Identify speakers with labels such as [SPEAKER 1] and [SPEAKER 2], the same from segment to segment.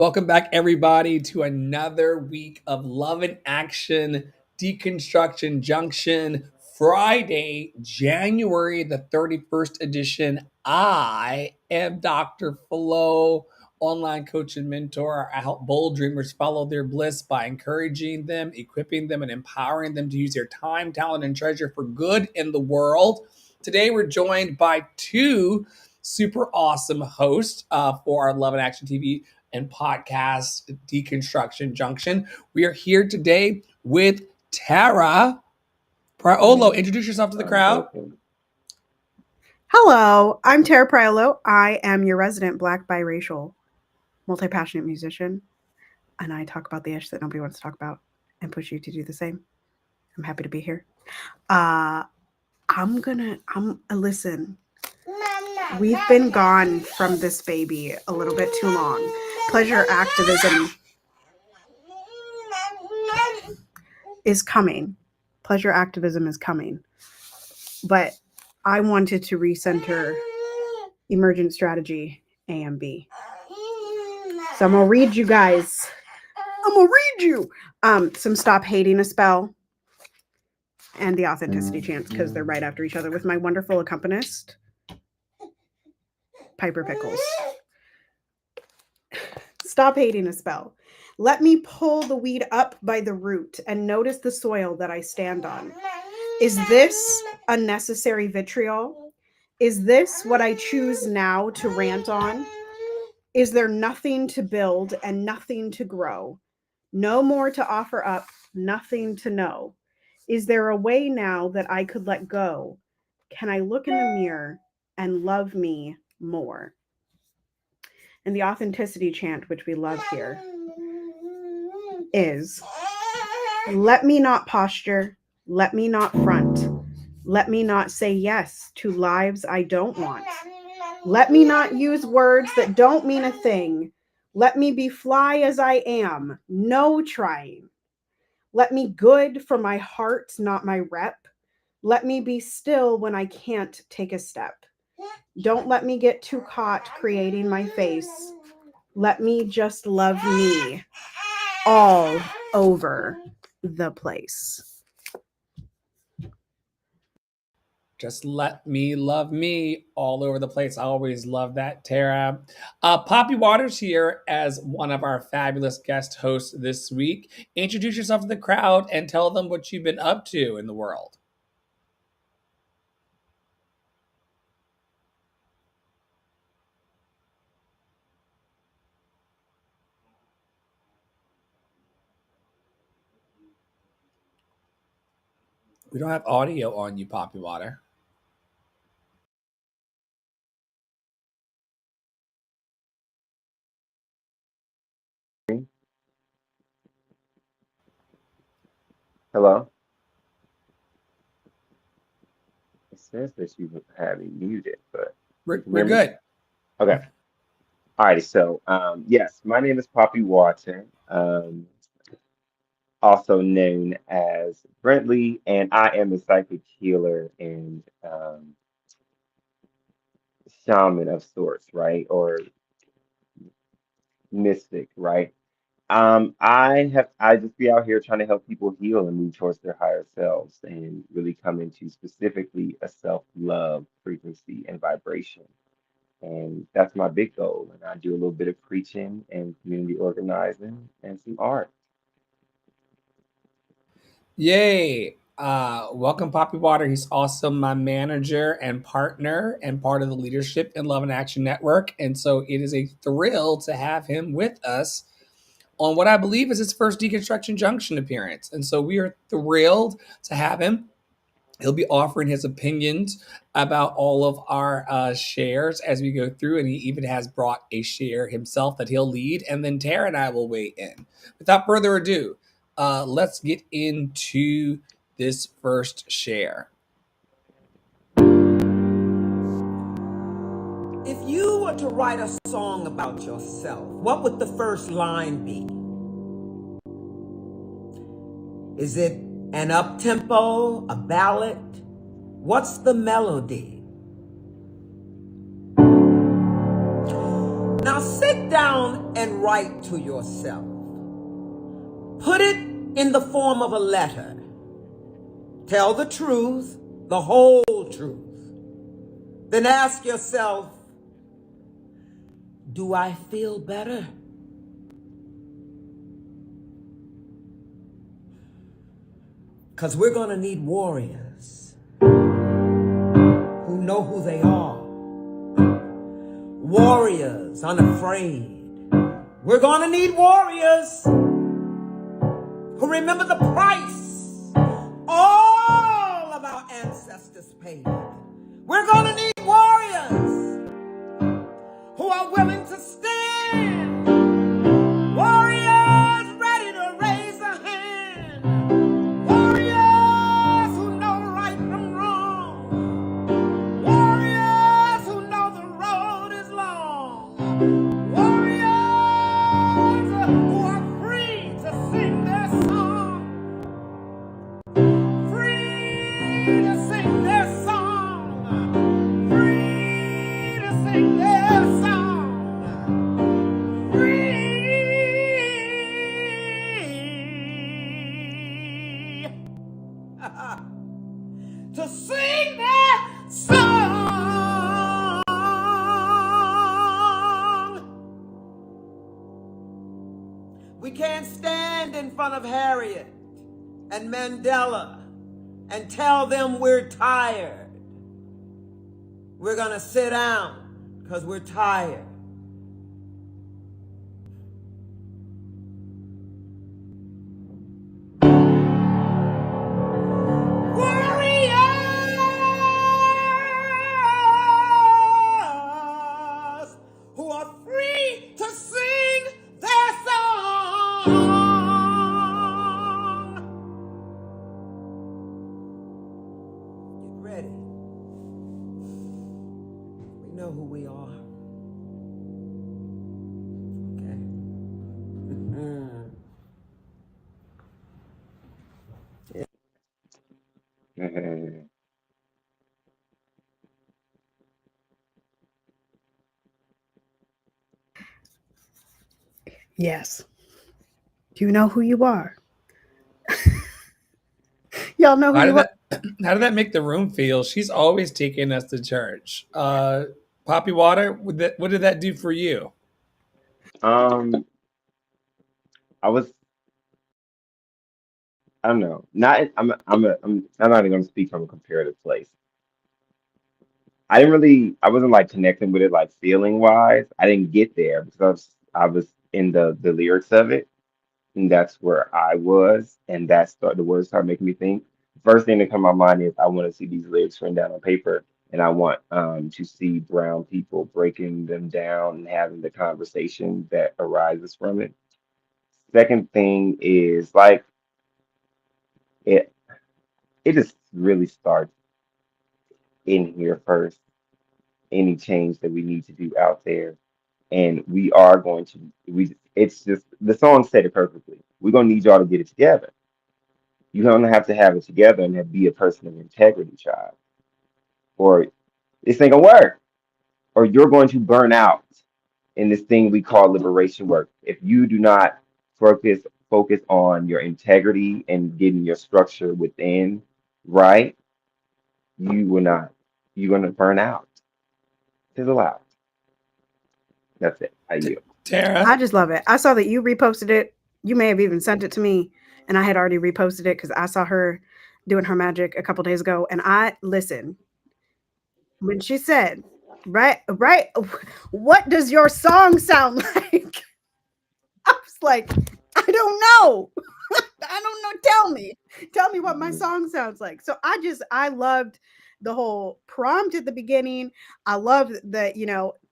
[SPEAKER 1] Welcome back, everybody, to another week of Love and Action Deconstruction Junction, Friday, January the 31st edition. I am Dr. Flo, online coach and mentor. I help bold dreamers follow their bliss by encouraging them, equipping them, and empowering them to use their time, talent, and treasure for good in the world. Today, we're joined by two super awesome hosts for our Love and Action TV and podcast Deconstruction Junction. We are here today with Tara Priolo. Introduce yourself to the crowd.
[SPEAKER 2] Hello, I'm Tara Priolo. I am your resident Black biracial, multi-passionate musician, and I talk about the ish that nobody wants to talk about and push you to do the same. I'm happy to be here. Listen, we've been gone from this baby a little bit too long. Pleasure activism is coming. Pleasure activism is coming. But I wanted to recenter emergent strategy A and B. So I'm going to read you guys. Some Stop Hating a Spell and the Authenticity Chants, because they're right after each other, with my wonderful accompanist, Piper Pickles. Stop hating a spell. Let me pull the weed up by the root and notice the soil that I stand on. Is this unnecessary vitriol? Is this what I choose now to rant on? Is there nothing to build and nothing to grow? No more to offer up, nothing to know. Is there a way now that I could let go? Can I look in the mirror and love me more? And the authenticity chant, which we love here, is: let me not posture, let me not front, let me not say yes to lives I don't want. Let me not use words that don't mean a thing. Let me be fly as I am, no trying. Let me good for my heart, not my rep. Let me be still when I can't take a step. Don't let me get too caught creating my face. Let me just love me all over the place.
[SPEAKER 1] Just let me love me all over the place. I always love that, Tara. Poppy Waters here as one of our fabulous guest hosts this week. Introduce yourself to the crowd and tell them what you've been up to in the world. We don't have audio on you, Poppy Water.
[SPEAKER 3] Hello? It says that you have me muted, but
[SPEAKER 1] We're
[SPEAKER 3] hear me?
[SPEAKER 1] good.
[SPEAKER 3] Okay. Alrighty, so yes, my name is Poppy Watson, also known as Brentley, and I am a psychic healer and shaman of sorts, right? Or mystic, right? I just be out here trying to help people heal and move towards their higher selves and really come into specifically a self-love frequency and vibration. And that's my big goal. And I do a little bit of preaching and community organizing and some art.
[SPEAKER 1] Yay. Welcome, Poppy Water. He's also my manager and partner and part of the leadership in Love and Action Network. And so it is a thrill to have him with us on what I believe is his first Deconstruction Junction appearance. And so we are thrilled to have him. He'll be offering his opinions about all of our shares as we go through, and he even has brought a share himself that he'll lead, and then Tara and I will weigh in. Without further ado, let's get into this first share.
[SPEAKER 4] If you were to write a song about yourself, what would the first line be? Is it an up-tempo, a ballad? What's the melody? Now sit down and write to yourself. Put it in the form of a letter. Tell the truth, the whole truth. Then ask yourself, do I feel better? Because we're going to need warriors who know who they are. Warriors unafraid. We're going to need warriors who remember the price all of our ancestors paid. We're going to need warriors who are willing to stand. Warriors ready to raise a hand. Warriors who know right from wrong. Warriors who know the road is long. Warriors who are free to sing their song. Free to sing their song. Free to sing their song. Free to sing that song. We can't stand in front of Harriet and Mandela and tell them we're tired. We're going to sit down because we're tired. Warriors who are free to sing their song. Get ready. We know who we are. Okay.
[SPEAKER 2] Yes. You know who you are. Y'all know who
[SPEAKER 1] How
[SPEAKER 2] you
[SPEAKER 1] did
[SPEAKER 2] are.
[SPEAKER 1] how did that make the room feel? She's always taking us to church. Poppy Water, what did that do for you?
[SPEAKER 3] Um, I was, I don't know, not, I'm not even going to speak from a comparative place. I wasn't like connecting with it like feeling wise. I didn't get there because I was in the lyrics of it, and that's where I was, and the words started making me think. First thing that come to my mind is I want to see these lyrics written down on paper, and I want to see brown people breaking them down and having the conversation that arises from it. Second thing is like it it just really starts in here first. Any change that we need to do out there, and we are going to we it's just the song said it perfectly. We're gonna need y'all to get it together. You don't have to have it together and be a person of integrity, child, or this ain't gonna work, or you're going to burn out in this thing we call liberation work. If you do not focus on your integrity and getting your structure within right, you will not. You're gonna burn out. Fizzle out. That's it. I yield.
[SPEAKER 2] I
[SPEAKER 1] Tara?
[SPEAKER 2] just love it. I saw that you reposted it. You may have even sent it to me, and I had already reposted it because I saw her doing her magic a couple days ago. And I listen when she said, right, what does your song sound like? I was like, I don't know. I don't know. Tell me what my
[SPEAKER 3] Mhm.
[SPEAKER 2] song sounds like. So I loved the whole prompt at the beginning. I loved that,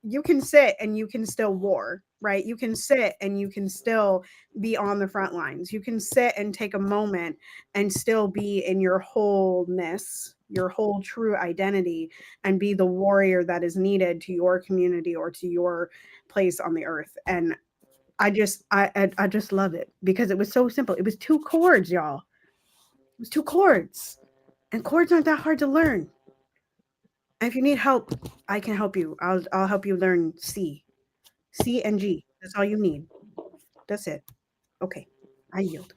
[SPEAKER 2] you can sit and you can still war, right? You can sit and you can still be on the front lines. You can sit and take a moment and still be in your wholeness, your whole true identity, and be the warrior that is needed to your community or to your place on the earth. And I just love it because it was so simple. It was two chords, y'all. It was two chords. And chords aren't that hard to learn. And if you need help, I can help you. I'll help you learn C. C and G. That's all you need. That's it. Okay, I yield.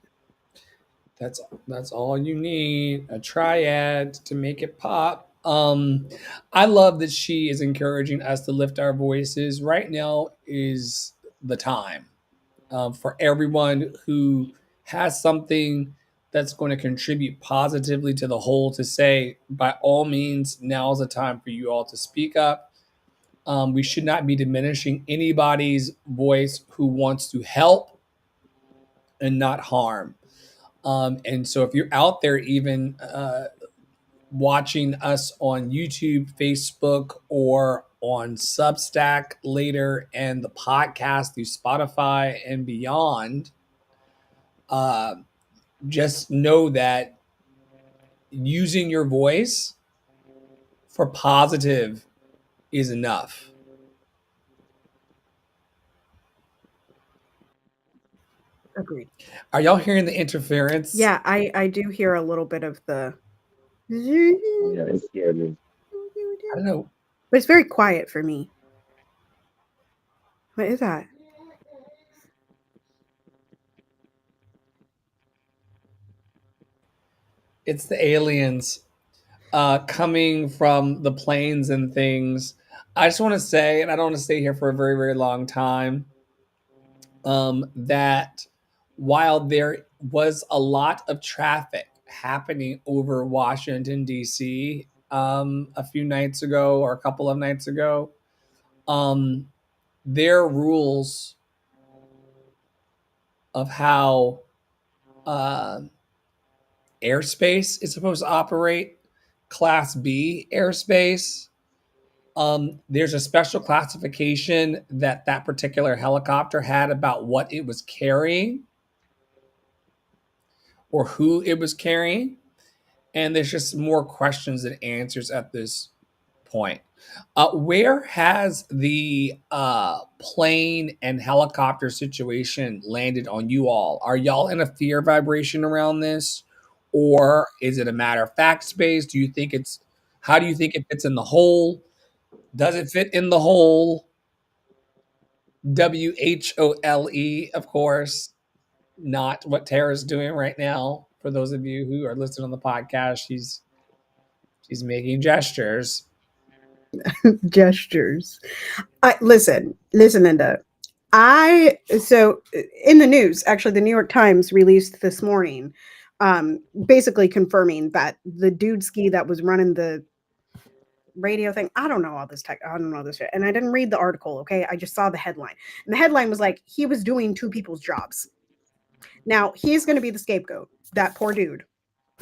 [SPEAKER 1] That's all you need. A triad to make it pop. I love that she is encouraging us to lift our voices. Right now is the time for everyone who has something that's going to contribute positively to the whole to say, by all means, now is the time for you all to speak up. We should not be diminishing anybody's voice who wants to help and not harm. And so if you're out there even watching us on YouTube, Facebook, or on Substack later, and the podcast through Spotify and beyond, uh, just know that using your voice for positive is enough.
[SPEAKER 2] Agreed.
[SPEAKER 1] Are y'all hearing the interference?
[SPEAKER 2] Yeah, I do hear a little bit of the,
[SPEAKER 3] Yeah, it scared me.
[SPEAKER 1] I don't know.
[SPEAKER 2] but it's very quiet for me. What is that?
[SPEAKER 1] It's the aliens coming from the planes and things. I just want to say, and I don't want to stay here for a very, very long time, that while there was a lot of traffic happening over Washington, D.C. A few nights ago or a couple of nights ago, um, their rules of how uh, airspace is supposed to operate, Class B airspace. There's a special classification that that particular helicopter had about what it was carrying or who it was carrying. And there's just more questions than answers at this point. Where has the plane and helicopter situation landed on you all? Are y'all in a fear vibration around this? Or is it a matter of fact space? Do you think it's, how do you think it fits in the whole? Does it fit in the whole? WHOLE, of course, not what Tara's doing right now. For those of you who are listening on the podcast, she's making gestures.
[SPEAKER 2] Gestures. I listen, Linda. So in the news, actually, the New York Times released this morning, basically confirming that the dude ski that was running the radio thing. I don't know all this tech. I don't know this shit, and I didn't read the article. Okay, I just saw the headline, and the headline was like he was doing two people's jobs. Now he's going to be the scapegoat. That poor dude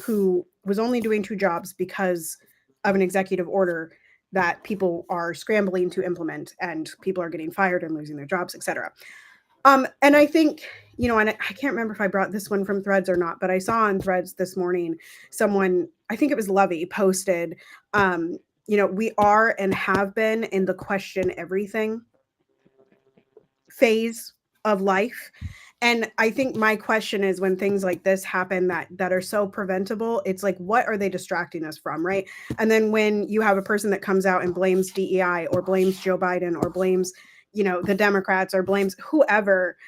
[SPEAKER 2] who was only doing two jobs because of an executive order that people are scrambling to implement and people are getting fired and losing their jobs, etc. And I think, and I can't remember if I brought this one from Threads or not, but I saw on Threads this morning someone, I think it was Lovey, posted, we are and have been in the question everything phase of life. And I think my question is, when things like this happen that are so preventable, it's like, what are they distracting us from, right? And then when you have a person that comes out and blames DEI or blames Joe Biden or blames, the Democrats or blames whoever,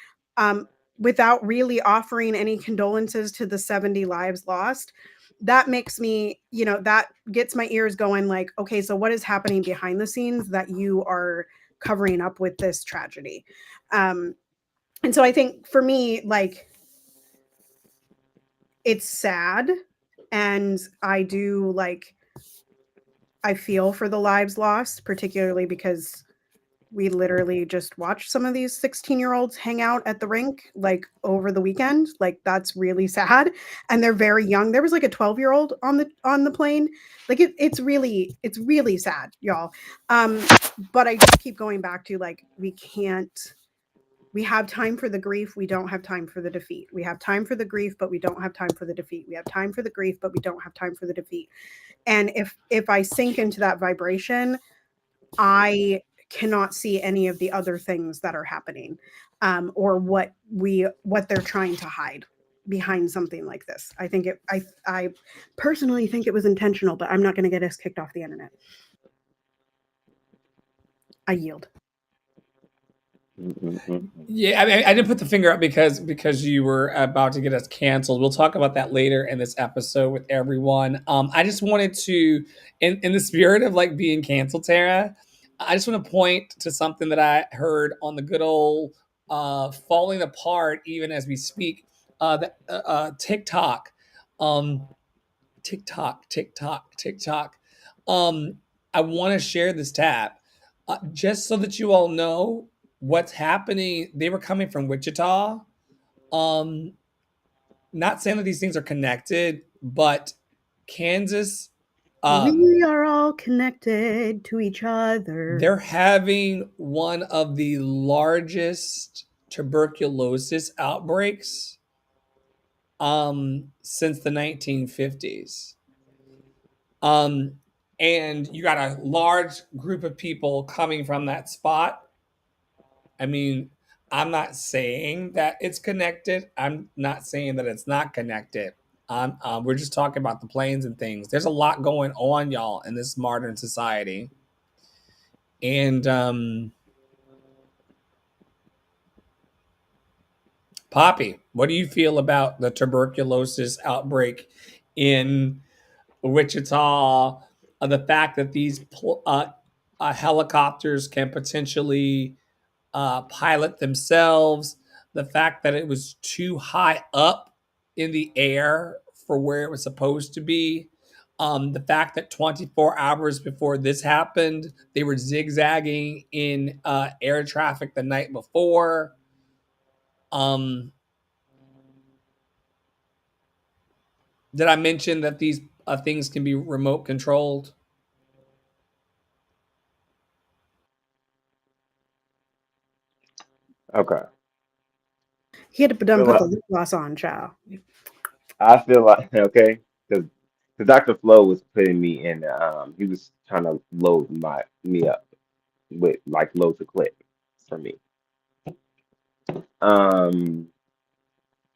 [SPEAKER 2] without really offering any condolences to the 70 lives lost, that makes me, that gets my ears going like, okay, so what is happening behind the scenes that you are covering up with this tragedy? And so I think for me, like, it's sad. And I do, like, I feel for the lives lost, particularly because we literally just watched some of these 16-year-olds hang out at the rink, like, over the weekend. Like, that's really sad. And they're very young. There was like a 12-year-old on the plane. Like, it's really sad, y'all. But I just keep going back to, like, we have time for the grief. We don't have time for the defeat. We have time for the grief, but we don't have time for the defeat. We have time for the grief, but we don't have time for the defeat. And if I sink into that vibration, I cannot see any of the other things that are happening, or what they're trying to hide behind something like this. I personally think it was intentional, but I'm not going to get us kicked off the internet. I yield.
[SPEAKER 3] Mm-mm-mm-mm.
[SPEAKER 1] Yeah, I mean, I didn't put the finger up because you were about to get us canceled. We'll talk about that later in this episode with everyone. I just wanted to, in the spirit of like being canceled, Tara, I just want to point to something that I heard on the good old falling apart, even as we speak. TikTok, um, TikTok. Um, I want to share this tab just so that you all know what's happening. They were coming from Wichita. Um, Not saying that these things are connected, but Kansas,
[SPEAKER 2] We are all connected to each other.
[SPEAKER 1] they're having one of the largest tuberculosis outbreaks since the 1950s. Um, and you got a large group of people coming from that spot. I mean, I'm not saying that it's connected. I'm not saying that it's not connected. We're just talking about the planes and things. There's a lot going on, y'all, in this modern society. And Poppy, what do you feel about the tuberculosis outbreak in Wichita? The fact that these helicopters can potentially pilot themselves, the fact that it was too high up in the air for where it was supposed to be, the fact that 24 hours before this happened, they were zigzagging in air traffic the night before. Um, did I mention that these things can be remote controlled?
[SPEAKER 3] Okay.
[SPEAKER 2] He had to
[SPEAKER 3] I
[SPEAKER 2] done
[SPEAKER 3] feel
[SPEAKER 2] put the
[SPEAKER 3] like
[SPEAKER 2] lip gloss on, child.
[SPEAKER 3] okay, because Dr. Flo was putting me in. He was trying to load me up with like loads of clip for me.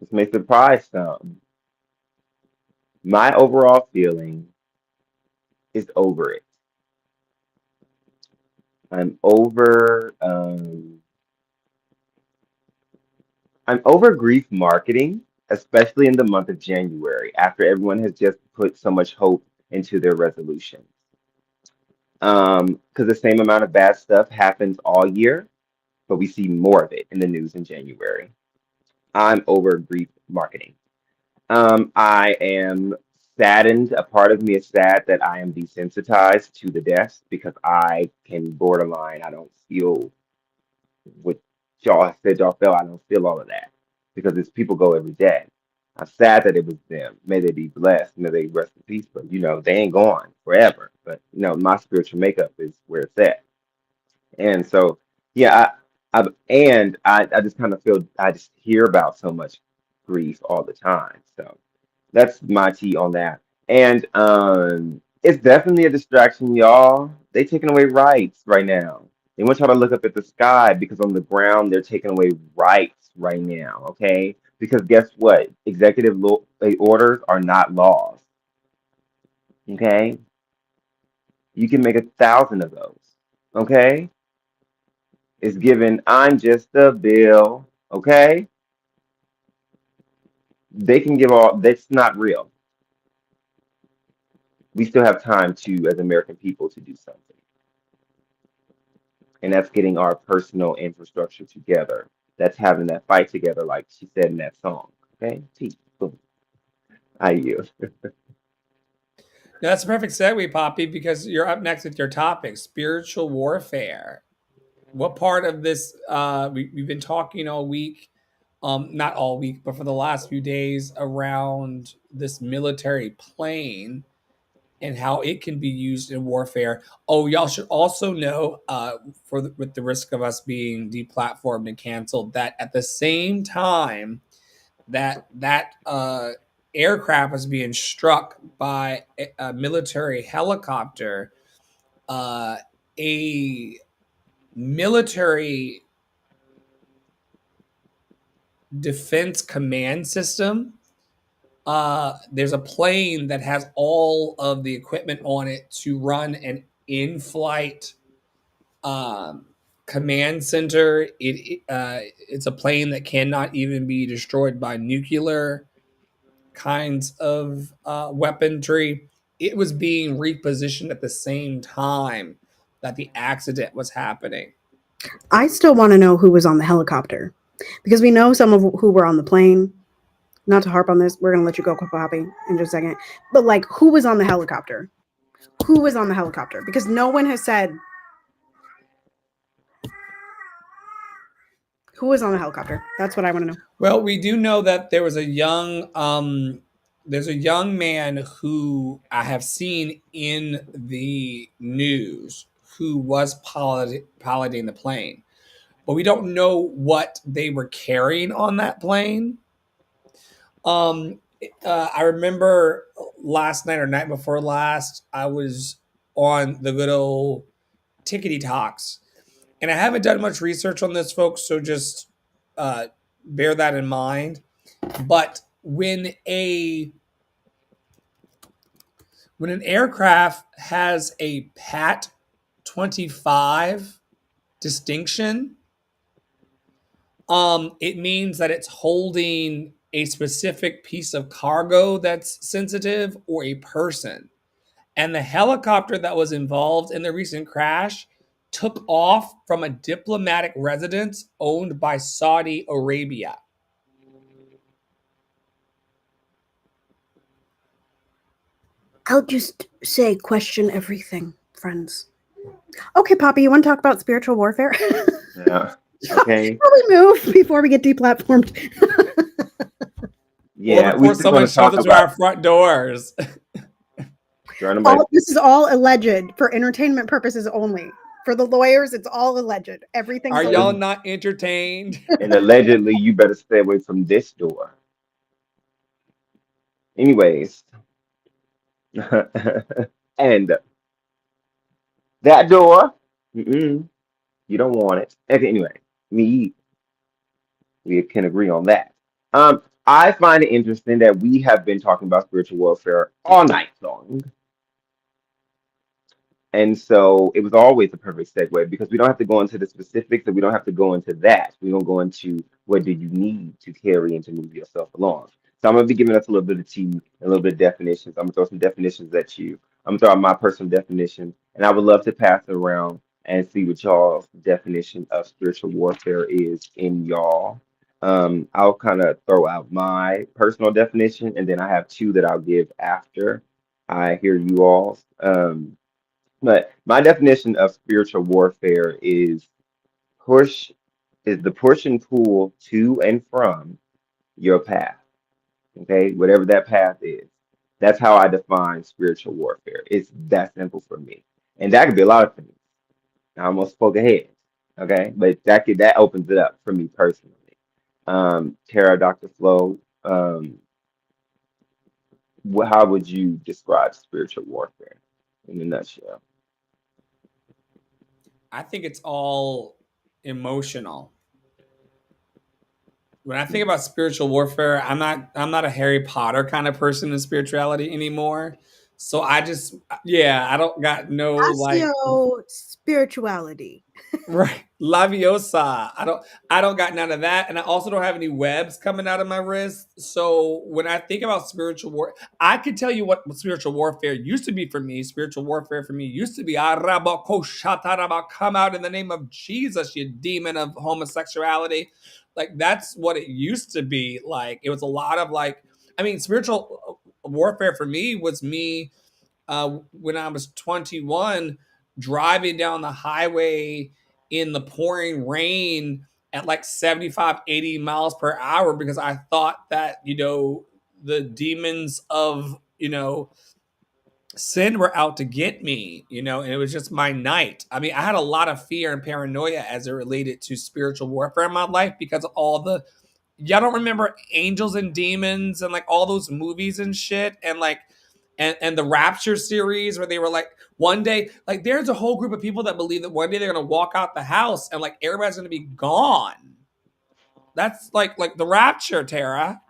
[SPEAKER 3] This may surprise some. My overall feeling is over it. I'm over. I'm over grief marketing, especially in the month of January, after everyone has just put so much hope into their resolutions. Because the same amount of bad stuff happens all year, but we see more of it in the news in January. I'm over grief marketing. I am saddened. A part of me is sad that I am desensitized to the deaths because I can borderline. I don't feel what y'all said y'all felt. I don't feel all of that because it's people go every day. I'm sad that it was them. May they be blessed. May they rest in peace. But they ain't gone forever. But my spiritual makeup is where it's at. And so, yeah, I just kind of feel I just hear about so much grief all the time. So that's my tea on that. And it's definitely a distraction, y'all. They taking away rights right now. They want y'all to look up at the sky because on the ground they're taking away rights right now. Okay, because guess what? Orders are not laws. Okay, you can make 1,000 of those. Okay, it's given. I'm just a bill. Okay, they can give all. That's not real. We still have time to, as American people, to do something. And that's getting our personal infrastructure together. That's having that fight together, like she said in that song. Okay, boom. I yield.
[SPEAKER 1] Now, that's a perfect segue, Poppy, because you're up next with your topic, spiritual warfare. What part of this we've been talking all week, not all week, but for the last few days around this military plane and how it can be used in warfare. Oh, y'all should also know, with the risk of us being deplatformed and canceled, that at the same time that aircraft was being struck by a military helicopter, uh, a military defense command system. There's a plane that has all of the equipment on it to run an in-flight command center. It's a plane that cannot even be destroyed by nuclear kinds of weaponry. It was being repositioned at the same time that the accident was happening.
[SPEAKER 2] I still want to know who was on the helicopter because we know some of who were on the plane. Not to harp on this, we're going to let you go, Poppy, in just a second. But like, who was on the helicopter? Who was on the helicopter? Because no one has said who was on the helicopter. That's what I want to know.
[SPEAKER 1] Well, we do know that there was a there's a young man who I have seen in the news who was piloting the plane, but we don't know what they were carrying on that plane. I remember last night or night before last, I was on the good old Tickety Talks, and I haven't done much research on this, folks, so just bear that in mind. But when an aircraft has a Pat 25 distinction, it means that it's holding a specific piece of cargo that's sensitive or a person. And the helicopter that was involved in the recent crash took off from a diplomatic residence owned by Saudi Arabia.
[SPEAKER 2] I'll just say question everything, friends. Okay, Poppy, you want to talk about spiritual warfare?
[SPEAKER 3] Yeah. Okay.
[SPEAKER 2] Shall we move before we get deplatformed?
[SPEAKER 3] Yeah,
[SPEAKER 1] Or
[SPEAKER 3] we
[SPEAKER 1] before
[SPEAKER 3] still going
[SPEAKER 1] someone
[SPEAKER 3] to talk
[SPEAKER 1] shows us our
[SPEAKER 3] about
[SPEAKER 1] front doors.
[SPEAKER 2] This is all alleged for entertainment purposes only. For the lawyers, it's all alleged. Everything's
[SPEAKER 1] Are
[SPEAKER 2] alleged.
[SPEAKER 1] y'all not entertained?
[SPEAKER 3] and allegedly you better stay away from this door. Anyways, and that door, you don't want it. Okay, anyway, me, we can agree on that. I find it interesting that we have been talking about spiritual warfare all night long. And so it was always a perfect segue because we don't have to go into the specifics and we don't have to go into that. We don't go into what do you need to carry and to move yourself along. So I'm going to be giving us a little bit of tea and a little bit of definitions. I'm going to throw some definitions at you. I'm going to throw out my personal definition. And I would love to pass it around and see what y'all's definition of spiritual warfare is in y'all. I'll kind of throw out my personal definition and then I have two that I'll give after I hear you all's. But my definition of spiritual warfare push is the push and pull to and from your path. Okay, whatever that path is. That's how I define spiritual warfare. It's that simple for me. And that could be a lot of things. I almost spoke ahead. Okay, but that opens it up for me personally. Tara, Dr. Flo, how would you describe spiritual warfare in a nutshell?
[SPEAKER 1] I think it's all emotional. When I think about spiritual warfare, I'm not a Harry Potter kind of person in spirituality anymore. So I don't got no like
[SPEAKER 2] Asio spirituality.
[SPEAKER 1] right laviosa. I don't got none of that, and I also don't have any webs coming out of my wrist. So when I think about spiritual war, I could tell you what spiritual warfare used to be for me. Spiritual warfare for me used to be "Arabakoshataraba," come out in the name of Jesus, you demon of homosexuality. Like that's what it used to be. Like it was a lot of like, I mean, spiritual warfare for me was me when I was 21 driving down the highway in the pouring rain at like 75, 80 miles per hour because I thought that, the demons of, sin were out to get me, and it was just my night. I mean, I had a lot of fear and paranoia as it related to spiritual warfare in my life because of all the, y'all don't remember Angels and Demons and like all those movies and shit and like, and the Rapture series where they were like, one day, like there's a whole group of people that believe that one day they're going to walk out the house and like everybody's going to be gone. That's like the Rapture, Tara.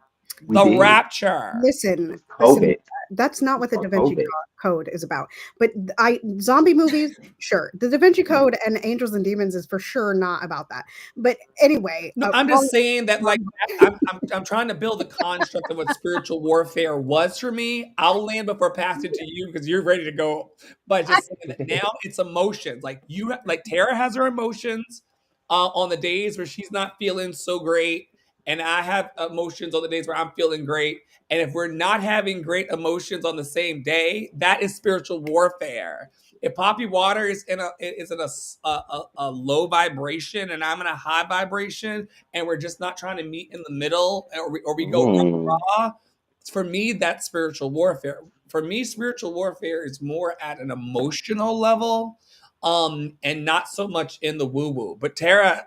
[SPEAKER 3] We
[SPEAKER 1] The
[SPEAKER 3] did.
[SPEAKER 1] Rapture.
[SPEAKER 2] Listen,
[SPEAKER 3] COVID.
[SPEAKER 2] That's not what the Da
[SPEAKER 3] Or
[SPEAKER 2] Vinci
[SPEAKER 3] COVID.
[SPEAKER 2] Code is about. But zombie movies, sure. The Da Vinci Code and Angels and Demons is for sure not about that. But anyway,
[SPEAKER 1] No, I'm just saying that, like, I'm trying to build a construct of what spiritual warfare was for me. I'll land before passing to you because you're ready to go. But just saying that now it's emotions. Like like Tara has her emotions on the days where she's not feeling so great, and I have emotions on the days where I'm feeling great. And if we're not having great emotions on the same day, that is spiritual warfare. If Poppy Water is in a low vibration and I'm in a high vibration, and we're just not trying to meet in the middle, or we go
[SPEAKER 3] Mm.
[SPEAKER 1] rah, for me that's spiritual warfare. For me, spiritual warfare is more at an emotional level, and not so much in the woo woo. But Tara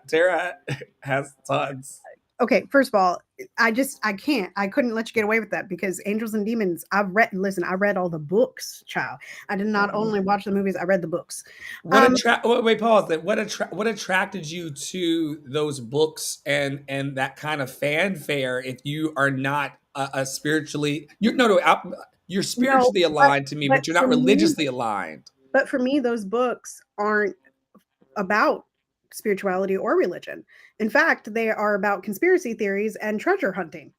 [SPEAKER 1] has tons.
[SPEAKER 2] okay, first of all, I couldn't let you get away with that because Angels and Demons, I read all the books, child. I did not only watch the movies, I read the books.
[SPEAKER 1] Wait, pause. That what attracted you to those books and that kind of fanfare? If you are not a spiritually, you're
[SPEAKER 2] No,
[SPEAKER 1] spiritually aligned to me,
[SPEAKER 2] but
[SPEAKER 1] but you're
[SPEAKER 2] for
[SPEAKER 1] not
[SPEAKER 2] me,
[SPEAKER 1] religiously aligned.
[SPEAKER 2] those books aren't about spirituality or religion. In fact, they are about conspiracy theories and treasure hunting.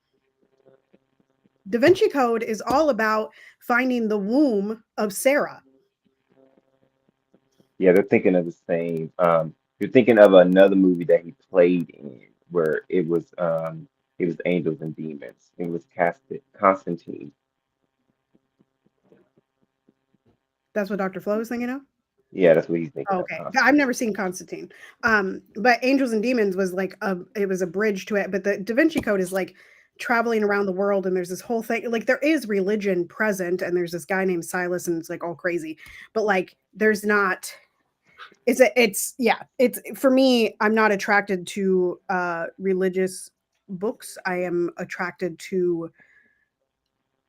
[SPEAKER 2] Da Vinci Code is all about finding the womb of Sarah.
[SPEAKER 3] Yeah, they're thinking of the same. You're thinking of another movie that he played in where it was Angels and Demons. It was casted Constantine.
[SPEAKER 2] That's what Dr. Flo is thinking of.
[SPEAKER 3] Yeah, that's what he's thinking of,
[SPEAKER 2] Okay, I've
[SPEAKER 3] Constantine.
[SPEAKER 2] never seen Constantine, but Angels and Demons was like it was a bridge to it. But the Da Vinci Code is like traveling around the world, and there's this whole thing. Like there is religion present, and there's this guy named Silas, and it's like all crazy. But like there's not. It's yeah. It's for me. I'm not attracted to religious books. I am attracted to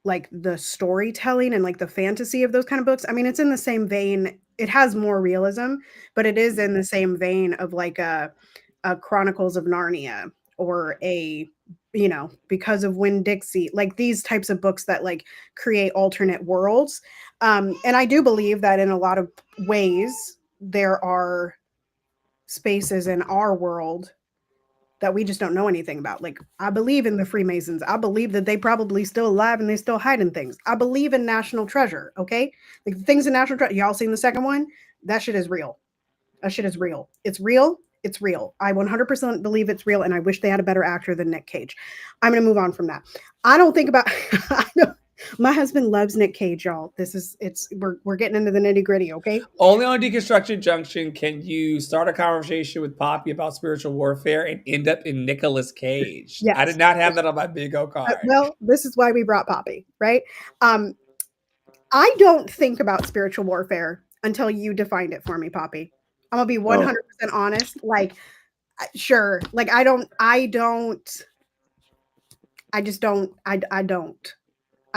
[SPEAKER 2] like the storytelling and like the fantasy of those kind of books. I mean, it's in the same vein. It has more realism, but it is in the same vein of like a Chronicles of Narnia or a because of Winn Dixie, like these types of books that like create alternate worlds. And I do believe that in a lot of ways there are spaces in our world that we just don't know anything about. Like, I believe in the Freemasons. I believe that they probably still alive and they still hiding things. I believe in National Treasure. Okay, like the things in National Treasure. Y'all seen the second one? That shit is real. That shit is real. It's real. It's real. I 100% believe it's real, and I wish they had a better actor than Nick Cage. I'm gonna move on from that. I don't think about. I know my husband loves Nick Cage, y'all. We're getting into the nitty gritty. Okay.
[SPEAKER 1] Only on Deconstruction Junction can you start a conversation with Poppy about spiritual warfare and end up in Nicolas Cage. I
[SPEAKER 2] Yes.
[SPEAKER 1] did not have that on my bingo card.
[SPEAKER 2] Well, this is why we brought Poppy, right? Um, I don't think about spiritual warfare until you defined it for me, Poppy. I'm gonna be
[SPEAKER 3] Oh,
[SPEAKER 2] 100% honest. Like, sure, like I just don't, I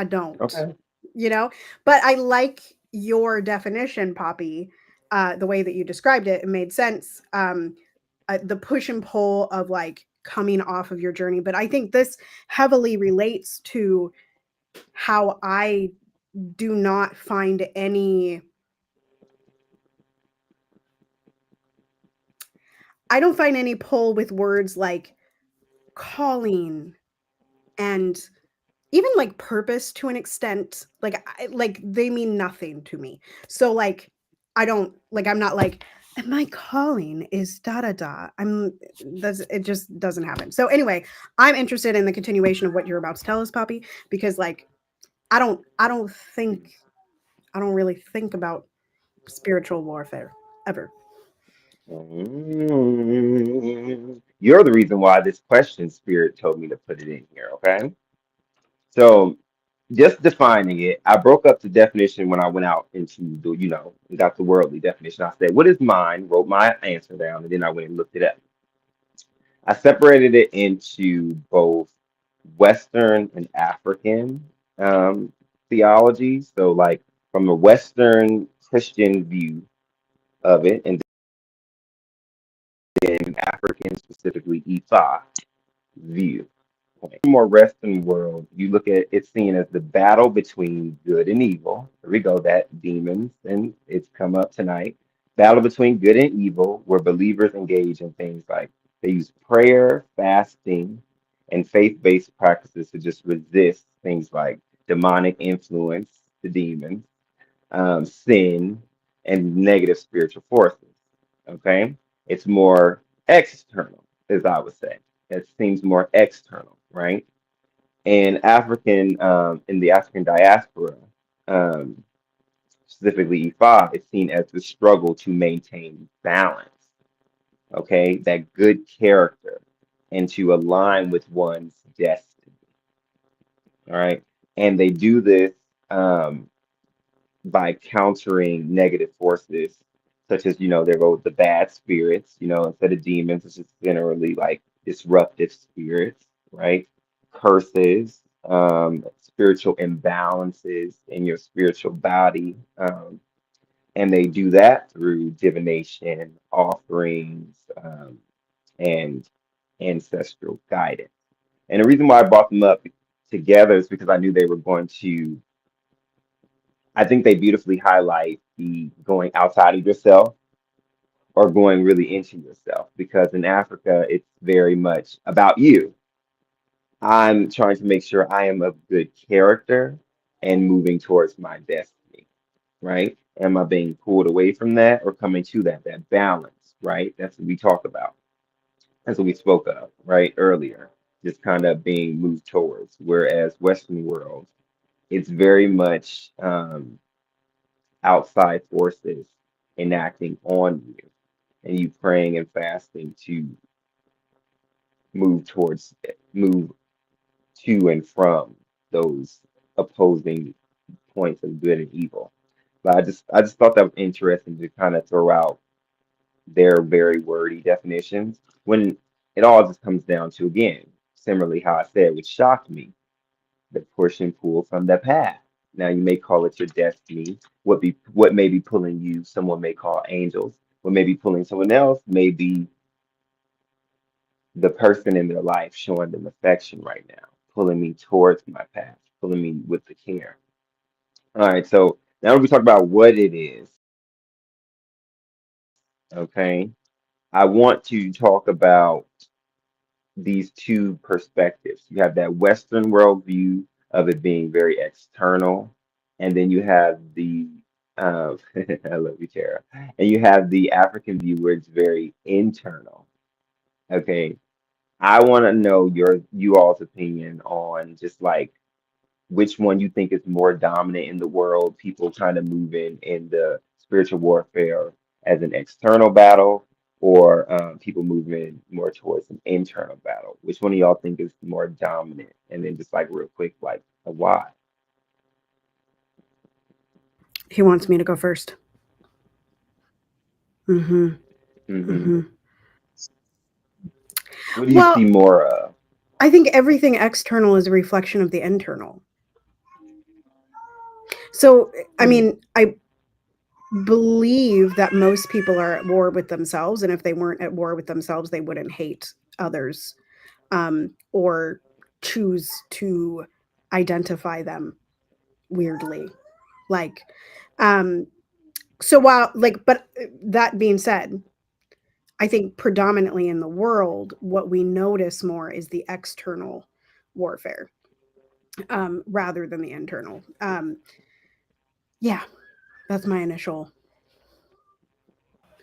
[SPEAKER 2] don't,
[SPEAKER 3] okay.
[SPEAKER 2] you know. But I like your definition, Poppy. The way that you described it, it made sense. The push and pull of like coming off of your journey, but I think this heavily relates to how I do not find any I don't find any pull with words like calling and even like purpose to an extent. Like they mean nothing to me. So like I don't like I'm not like and my calling is da da da. That's it just doesn't happen. So anyway, I'm interested in the continuation of what you're about to tell us, Poppy, because like I don't really think about spiritual warfare ever.
[SPEAKER 3] You're the reason why this question spirit told me to put it in here, okay? So just defining it, I broke up the definition when I went out into the, and got the worldly definition. I said, what is mine? Wrote my answer down, and then I went and looked it up. I separated it into both Western and African theology. So, like from a Western Christian view of it, and then African, specifically Ifa view. More Western world, you look at it's seen as the battle between good and evil. Here we go, that demons, and it's come up tonight. Battle between good and evil, where believers engage in things like they use prayer, fasting, and faith-based practices to just resist things like demonic influence, the demons, sin, and negative spiritual forces. Okay, it's more external, as I would say. It seems more external, right? In the African diaspora, um, specifically E5, it's seen as the struggle to maintain balance, okay, that good character, and to align with one's destiny, all right? And they do this um, by countering negative forces, such as, there go the bad spirits, instead of demons, it's just generally like disruptive spirits, right? Curses, spiritual imbalances in your spiritual body. And they do that through divination, offerings, and ancestral guidance. And the reason why I brought them up together is because I knew they were going to, I think they beautifully highlight the going outside of yourself or going really into yourself. Because in Africa, it's very much about you. I'm trying to make sure I am of good character and moving towards my destiny, right? Am I being pulled away from that or coming to that balance, right? That's what we talk about. That's what we spoke of, right, earlier. Just kind of being moved towards. Whereas Western world, it's very much outside forces enacting on you and you praying and fasting to move to and from those opposing points of good and evil. But I just thought that was interesting to kind of throw out their very wordy definitions when it all just comes down to, again, similarly how I said, which shocked me, the push and pull from the past. Now you may call it your destiny. What may be pulling you, someone may call angels. What may be pulling someone else may be the person in their life showing them affection right now, pulling me towards my path, pulling me with the care. All right, so now we talk about what it is. Okay, I want to talk about these two perspectives. You have that Western worldview of it being very external, and then you have the I love you, Tara, and you have the African view where it's very internal. Okay, I want to know you all's opinion on just like which one you think is more dominant in the world, people kind of moving in the spiritual warfare as an external battle, or people moving more towards an internal battle. Which one of y'all think is more dominant? And then just like real quick, like a why.
[SPEAKER 2] He wants me to go first. Mm-hmm.
[SPEAKER 3] Hmm.
[SPEAKER 2] Mm-hmm.
[SPEAKER 3] What do you
[SPEAKER 2] Well,
[SPEAKER 3] see more of?
[SPEAKER 2] I think everything external is a reflection of the internal. So, I
[SPEAKER 3] Mm,
[SPEAKER 2] mean, I believe that most people are at war with themselves, and if they weren't at war with themselves, they wouldn't hate others, or choose to identify them weirdly. Like, um, so while like, but that being said, I think predominantly in the world, what we notice more is the external warfare, rather than the internal. Yeah, that's my initial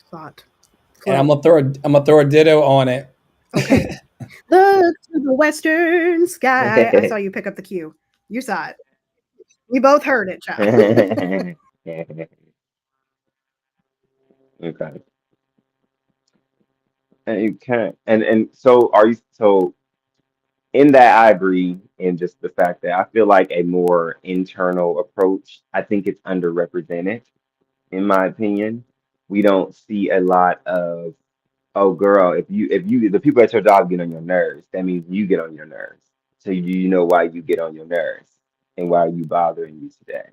[SPEAKER 2] thought
[SPEAKER 1] And
[SPEAKER 2] flow.
[SPEAKER 1] I'm gonna throw a ditto on it.
[SPEAKER 2] Okay. Look to the western sky. I saw you pick up the cue. You saw it. We both heard it, child.
[SPEAKER 3] okay. And you can and so are you so in that I agree in just the fact that I feel like a more internal approach, I think it's underrepresented in my opinion. We don't see a lot of, oh girl, if you the people at your job get on your nerves, that means you get on your nerves. So you know why you get on your nerves and why are you bothering you today.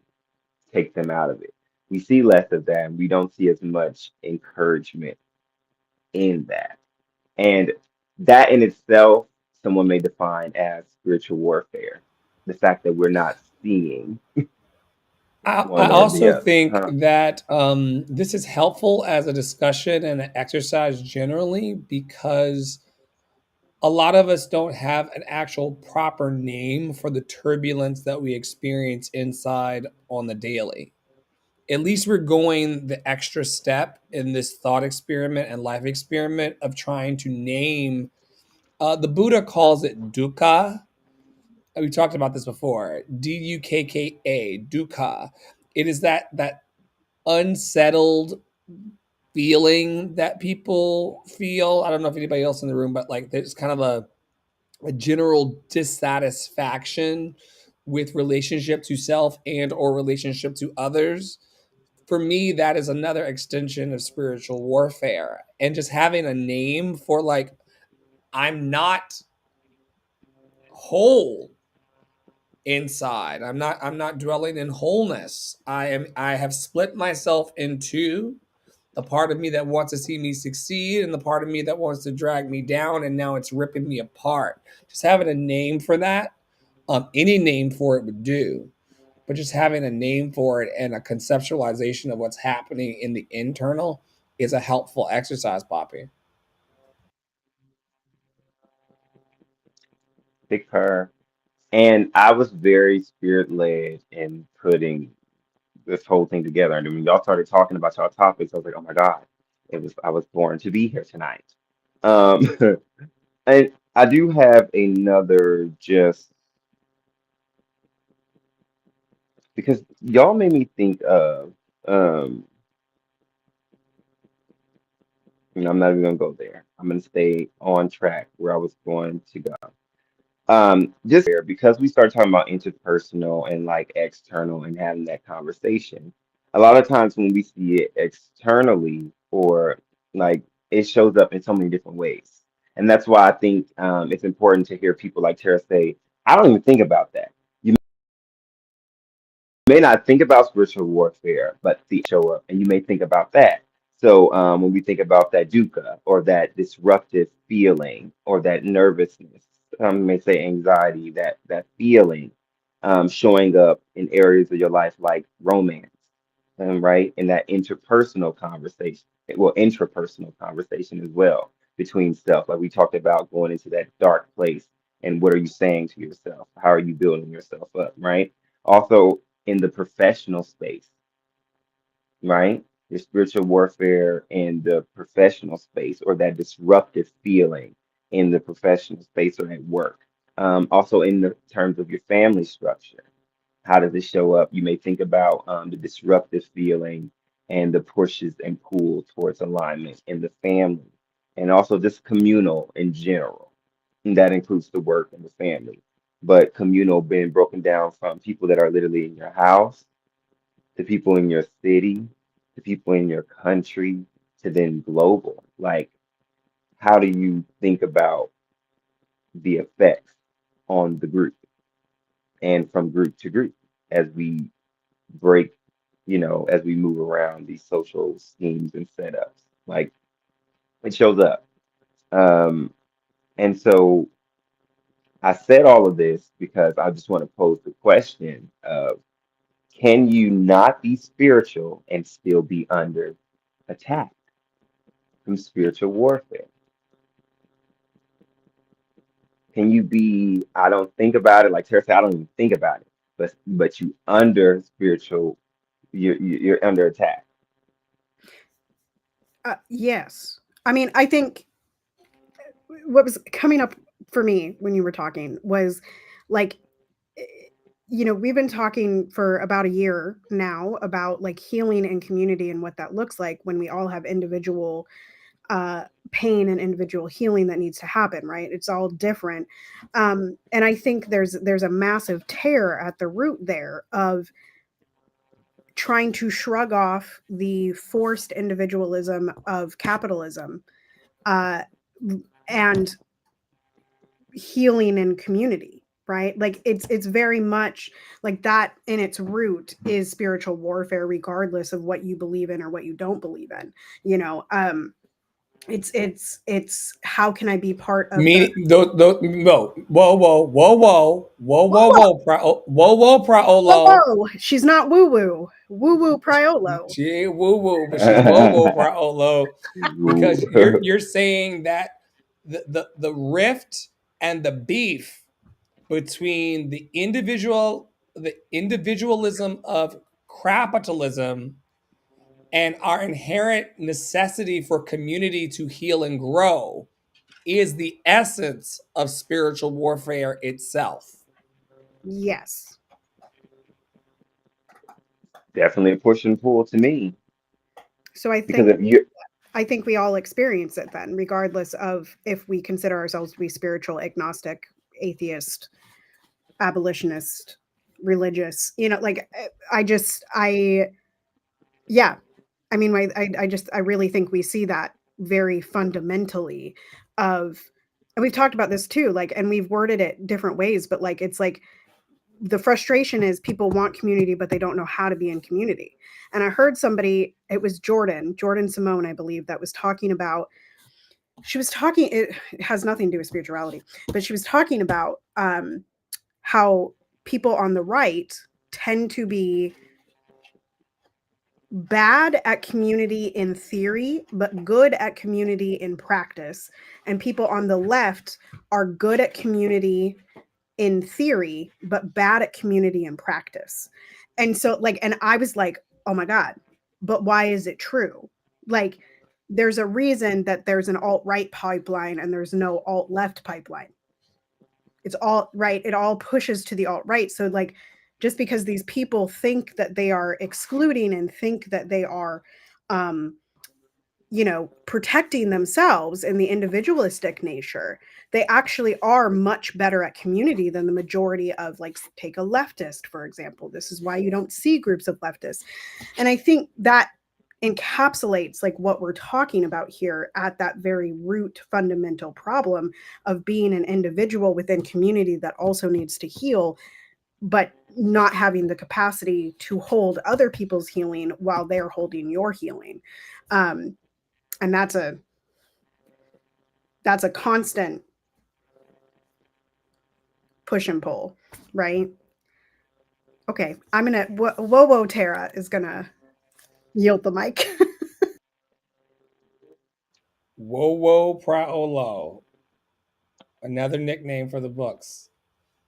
[SPEAKER 3] Take them out of it. We see less of that and we don't see as much encouragement in that. And that in itself someone may define as spiritual warfare. The fact that we're not seeing
[SPEAKER 1] I
[SPEAKER 3] one or the
[SPEAKER 1] also
[SPEAKER 3] other.
[SPEAKER 1] think
[SPEAKER 3] Huh?
[SPEAKER 1] that this is helpful as a discussion and an exercise generally because a lot of us don't have an actual proper name for the turbulence that we experience inside on the daily. At least we're going the extra step in this thought experiment and life experiment of trying to name. The Buddha calls it dukkha. We talked about this before. Dukka, dukkha. It is that unsettled feeling that people feel. I don't know if anybody else in the room, but like there's kind of a general dissatisfaction with relationship to self and or relationship to others. For me, that is another extension of spiritual warfare. And just having a name for like, I'm not whole inside. I'm not dwelling in wholeness. I have split myself in two. The part of me that wants to see me succeed and the part of me that wants to drag me down, and now it's ripping me apart. Just having a name for that, any name for it would do, but just having a name for it and a conceptualization of what's happening in the internal is a helpful exercise, Poppy.
[SPEAKER 3] Big purr. And I was very spirit led in putting this whole thing together. And when y'all started talking about y'all topics, I was like, oh my God, I was born to be here tonight. Um, and I do have another just because y'all made me think of I'm not even gonna go there. I'm gonna stay on track where I was going to go. Just there because we start talking about interpersonal and like external and having that conversation. A lot of times when we see it externally or like it shows up in so many different ways. And that's why I think it's important to hear people like Tara say, I don't even think about that. You may not think about spiritual warfare, but the show up and you may think about that. So when we think about that dukkha or that disruptive feeling or that nervousness, some may say anxiety, that feeling showing up in areas of your life like romance, right? In that interpersonal conversation, well, intrapersonal conversation as well between self. Like we talked about going into that dark place and what are you saying to yourself? How are you building yourself up, right? Also in the professional space, right? Your spiritual warfare in the professional space or that disruptive feeling in the professional space or at work. Also, in the terms of your family structure, how does it show up? You may think about the disruptive feeling and the pushes and pull towards alignment in the family, and also just communal in general. And that includes the work and the family. But communal being broken down from people that are literally in your house to people in your city, to people in your country, to then global. Like, how do you think about the effects on the group and from group to group as we break, as we move around these social schemes and setups? Like, it shows up. Um, and so I said all of this because I just want to pose the question of can you not be spiritual and still be under attack from spiritual warfare? Can you be, I don't think about it, like Tara said, I don't even think about it, but you under spiritual, you're under attack.
[SPEAKER 2] Yes. I mean, I think what was coming up for me when you were talking was like, eh, we've been talking for about a year now about like healing and community and what that looks like when we all have individual uh, pain and individual healing that needs to happen, right? It's all different. And I think there's a massive tear at the root there of trying to shrug off the forced individualism of capitalism, uh, and healing and community, right? Like it's very much like that in its root is spiritual warfare regardless of what you believe in or what you don't believe in, you know. It's how can I be part of the
[SPEAKER 1] Meaning, whoa, whoa, whoa, whoa, whoa, whoa,
[SPEAKER 2] whoa
[SPEAKER 1] whoa, whoa, whoa, whoa,
[SPEAKER 2] whoa
[SPEAKER 1] praolo.
[SPEAKER 2] whoa, she's not woo woo woo woo priolo.
[SPEAKER 1] She ain't woo woo, but she's whoa, whoa, praolo. Because
[SPEAKER 3] Ooh.
[SPEAKER 1] you're saying that the rift and the beef between the individualism of capitalism and our inherent necessity for community to heal and grow is the essence of spiritual warfare itself.
[SPEAKER 2] Yes.
[SPEAKER 3] Definitely a push and pull to me
[SPEAKER 2] So
[SPEAKER 3] because if you
[SPEAKER 2] I think we all experience it then, regardless of if we consider ourselves to be spiritual, agnostic, atheist, abolitionist, religious. You know, like yeah. I mean, I really think we see that very fundamentally of, and we've talked about this too, like, and we've worded it different ways, but like, it's like the frustration is people want community, but they don't know how to be in community. And I heard somebody, it was Jordan Simone, I believe, that was talking about, she was talking, it has nothing to do with spirituality, but she was talking about how people on the right tend to be bad at community in theory, but good at community in practice. And people on the left are good at community in theory, but bad at community in practice. And so, like, and I was like, oh my God, but why is it true? Like, there's a reason that there's an alt right pipeline and there's no alt left pipeline. It's all right. It all pushes to the alt right. So, like, just because these people think that they are excluding and think that they are, um, protecting themselves in the individualistic nature, they actually are much better at community than the majority of, like, take a leftist, for example. This is why you don't see groups of leftists. And I think that encapsulates like what we're talking about here at that very root fundamental problem of being an individual within community that also needs to heal, but not having the capacity to hold other people's healing while they're holding your healing. And that's a constant push and pull, right? Okay, I'm gonna whoa Tara is gonna yield the mic.
[SPEAKER 1] Whoa, whoa, praolo. Another nickname for the books.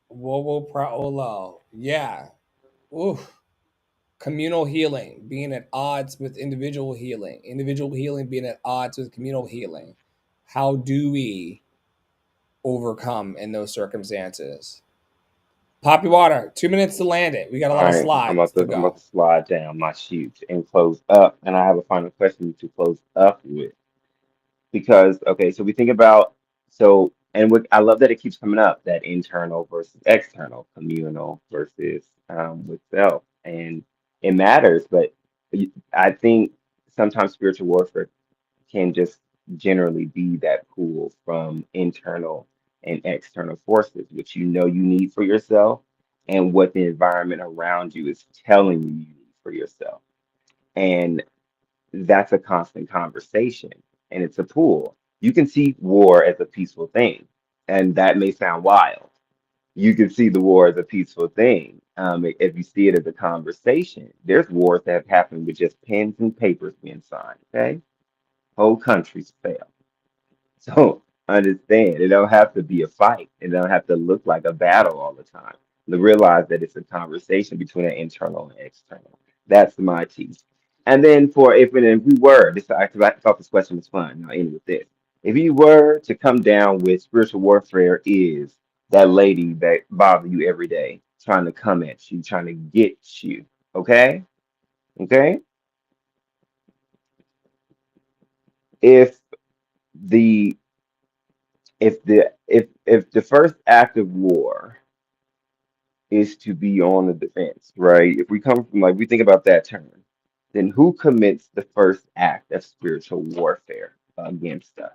[SPEAKER 1] Whoa, whoa, praolo. Yeah. Ooh. Communal healing, being at odds with individual healing being at odds with communal healing. How do we overcome in those circumstances? Poppy Water, 2 minutes to land it. We got a
[SPEAKER 3] all
[SPEAKER 1] lot of
[SPEAKER 3] right,
[SPEAKER 1] slides to
[SPEAKER 3] I'm about
[SPEAKER 1] go.
[SPEAKER 3] to slide down my chute and close up, and I have a final question to close up with. Because okay, so we think about and I love that it keeps coming up that internal versus external, communal versus with self, and it matters. But I think sometimes spiritual warfare can just generally be that pull from internal and external forces, which you know you need for yourself, and what the environment around you is telling you need for yourself. And that's a constant conversation and it's a pool. You can see war as a peaceful thing, and that may sound wild. You can see the war as a peaceful thing. If you see it as a conversation, there's wars that have happened with just pens and papers being signed. Okay, whole countries fail. So understand, it don't have to be a fight. It don't have to look like a battle all the time. To realize that it's a conversation between an internal and external. That's my teach. And then if we were, this I thought this question was fun. I'll end with this. If you were to come down with spiritual warfare is that lady that bother you every day, trying to come at you, trying to get you. Okay? Okay? If the if the first act of war is to be on the defense, right? If we come from like we think about that term, then who commits the first act of spiritual warfare against us?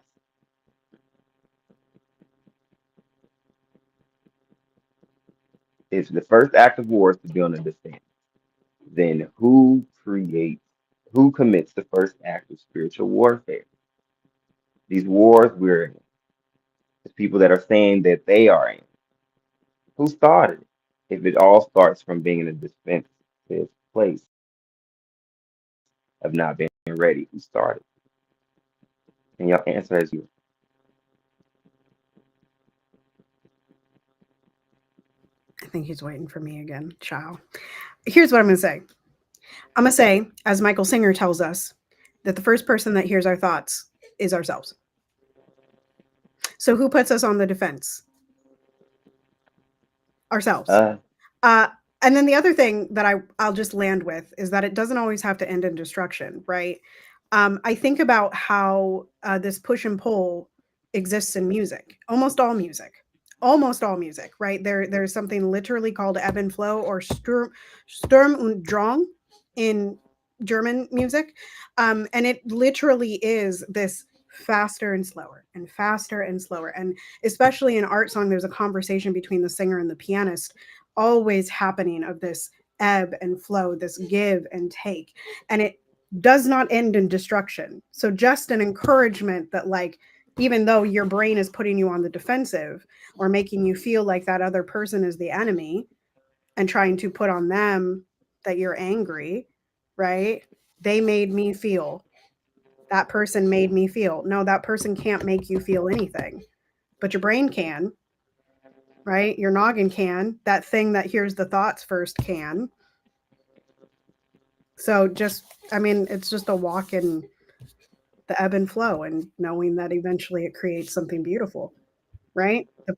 [SPEAKER 3] If the first act of war is to be on the defense, then who commits the first act of spiritual warfare? These wars we're in, there's people that are saying that they are in. Who started it? If it all starts from being in a defensive place of not being ready, who started? And your answer is you.
[SPEAKER 2] I think he's waiting for me again. Ciao. Here's what I'm going to say. I'm going to say, as Michael Singer tells us, that the first person that hears our thoughts is ourselves. So who puts us on the defense? Ourselves.
[SPEAKER 3] Uh,
[SPEAKER 2] Uh, and then the other thing that I'll just land with is that it doesn't always have to end in destruction, right? I think about how this push and pull exists in music, almost all music, right? There's something literally called ebb and flow, or Sturm und Drang in German music, and it literally is this faster and slower and faster and slower. And especially in art song, there's a conversation between the singer and the pianist always happening, of this ebb and flow, this give and take, and it does not end in destruction. So just an encouragement that, like, even though your brain is putting you on the defensive or making you feel like that other person is the enemy and trying to put on them that you're angry, right? They made me feel. That person made me feel. No, that person can't make you feel anything, but your brain can, right? Your noggin can. That thing that hears the thoughts first can. So just, I mean, it's just a walk in the ebb and flow, and knowing that eventually it creates something beautiful, right? The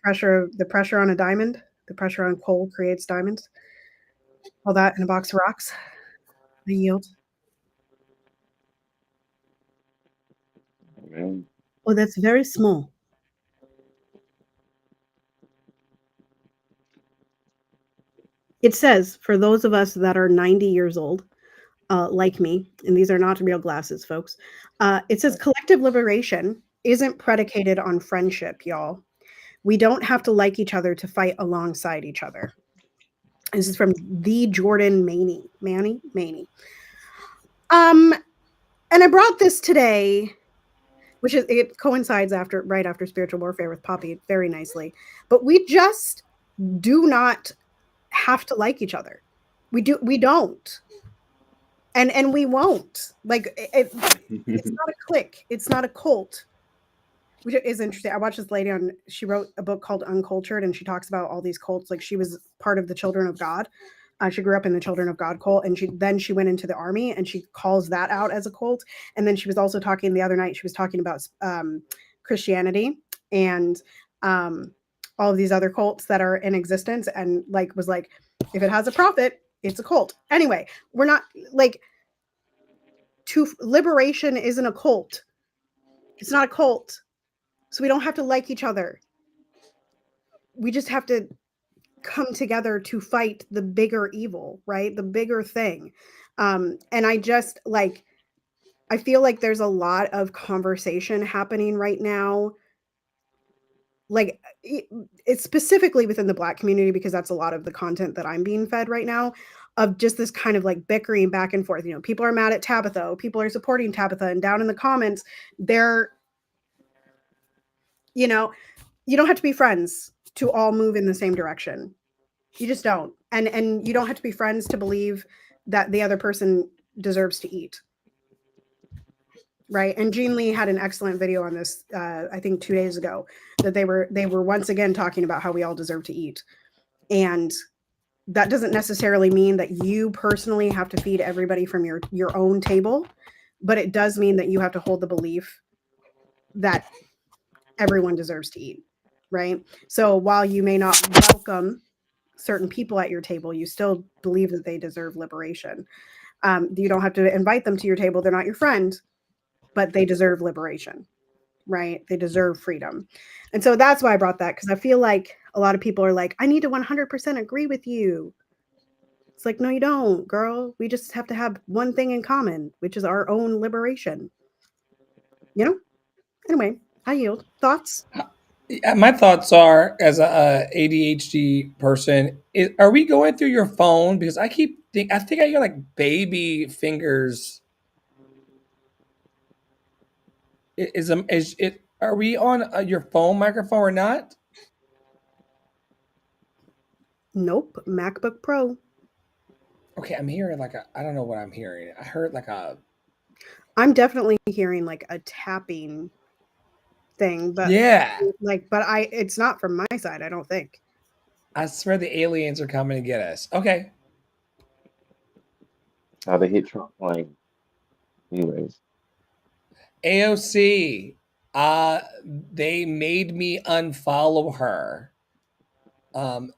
[SPEAKER 2] pressure on a diamond, the pressure on coal creates diamonds. All that in a box of rocks. The yield.
[SPEAKER 3] man.
[SPEAKER 2] Oh, that's very small. It says for those of us that are 90 years old, like me, and these are not real glasses, folks. It says collective liberation isn't predicated on friendship, y'all. We don't have to like each other to fight alongside each other. This is from the Jordan Maney. Um, and I brought this today, which is, it coincides right after spiritual warfare with Poppy very nicely. But we just do not have to like each other. We don't. And we won't. Like it's not a clique. It's not a cult. Which is interesting. I watched this lady on. She wrote a book called Uncultured, and she talks about all these cults. Like, she was part of the Children of God. She grew up in the Children of God cult, and she went into the army, and she calls that out as a cult. And then she was also talking the other night. She was talking about Christianity and all of these other cults that are in existence, and like was like, if it has a prophet, it's a cult. Anyway, we're not like liberation isn't a cult. It's not a cult. So we don't have to like each other. We just have to come together to fight the bigger evil, right? The bigger thing. And I just like, I feel like there's a lot of conversation happening right now. Like it's specifically within the Black community, because that's a lot of the content that I'm being fed right now, of just this kind of like bickering back and forth. You know, people are mad at Tabitha, people are supporting Tabitha, and down in the comments, they're, you know, you don't have to be friends to all move in the same direction. You just don't. And you don't have to be friends to believe that the other person deserves to eat. Right. And Jean Lee had an excellent video on this, I think 2 days ago, that they were once again talking about how we all deserve to eat. And that doesn't necessarily mean that you personally have to feed everybody from your own table, but it does mean that you have to hold the belief that everyone deserves to eat. Right. So while you may not welcome certain people at your table, you still believe that they deserve liberation. You don't have to invite them to your table. They're not your friend, but they deserve liberation, right? They deserve freedom. And so that's why I brought that, because I feel like a lot of people are like, I need to 100% agree with you. It's like, no, you don't, girl. We just have to have one thing in common, which is our own liberation. You know? Anyway, I yield. Thoughts?
[SPEAKER 1] My thoughts are, as a ADHD person, are we going through your phone? Because I think I got like baby fingers. Is it? Are we on your phone microphone or not?
[SPEAKER 2] Nope, MacBook Pro.
[SPEAKER 1] Okay, I'm hearing like a. I don't know what I'm hearing. I heard like a.
[SPEAKER 2] I'm definitely hearing like a tapping thing, but
[SPEAKER 1] Yeah,
[SPEAKER 2] it's not from my side, I don't think.
[SPEAKER 1] I swear the aliens are coming to get us. Okay,
[SPEAKER 3] How they hit Trump plane. Anyways,
[SPEAKER 1] AOC. They made me unfollow her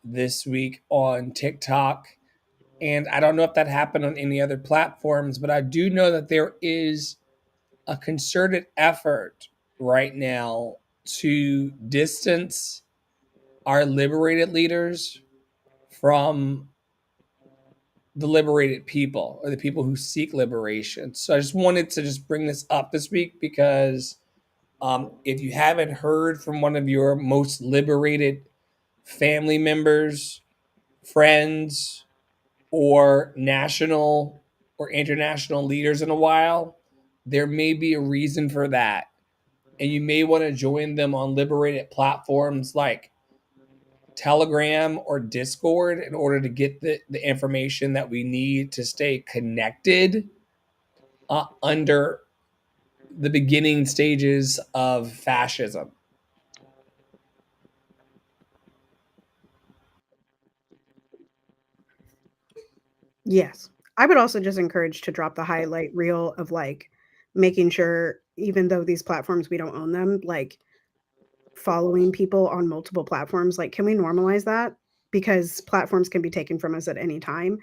[SPEAKER 1] this week on TikTok. And I don't know if that happened on any other platforms, but I do know that there is a concerted effort right now to distance our liberated leaders from the liberated people or the people who seek liberation. So I just wanted to just bring this up this week because if you haven't heard from one of your most liberated family members, friends, or national or international leaders in a while, there may be a reason for that. And you may want to join them on liberated platforms like Telegram or Discord in order to get the information that we need to stay connected under the beginning stages of fascism.
[SPEAKER 2] Yes. I would also just encourage to drop the highlight reel of like making sure, even though these platforms we don't own them, like following people on multiple platforms. Like, can we normalize that? Because platforms can be taken from us at any time.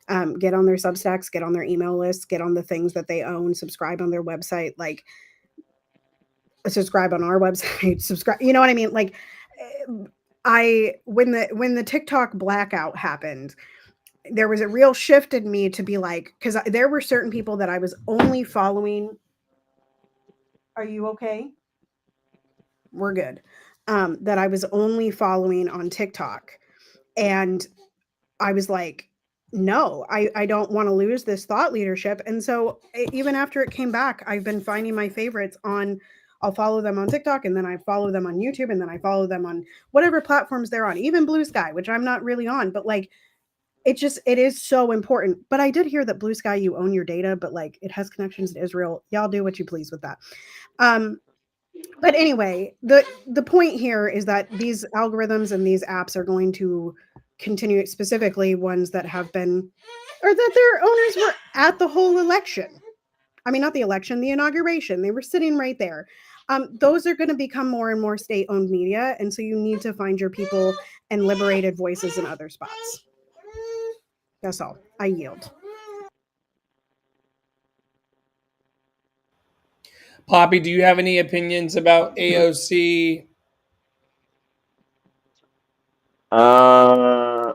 [SPEAKER 2] Get on their Substacks, get on their email lists, get on the things that they own, subscribe on their website, like subscribe on our website, subscribe. You know what I mean? Like, I when the TikTok blackout happened, there was a real shift in me to be like, because there were certain people that I was only following. Are you okay? We're good. That I was only following on TikTok. And I was like, no, I don't want to lose this thought leadership. And so even after it came back, I've been finding my favorites on, I'll follow them on TikTok and then I follow them on YouTube and then I follow them on whatever platforms they're on, even Blue Sky, which I'm not really on, but like it is so important. But I did hear that Blue Sky, you own your data, but like it has connections to Israel. Y'all do what you please with that. Um, but anyway, the point here is that these algorithms and these apps are going to continue, specifically ones that have been or that their owners were at the whole election. I mean, not the election, the inauguration. They were sitting right there. Those are going to become more and more state-owned media, and so you need to find your people and liberated voices in other spots. That's all. I yield.
[SPEAKER 1] Poppy, do you have any opinions about AOC?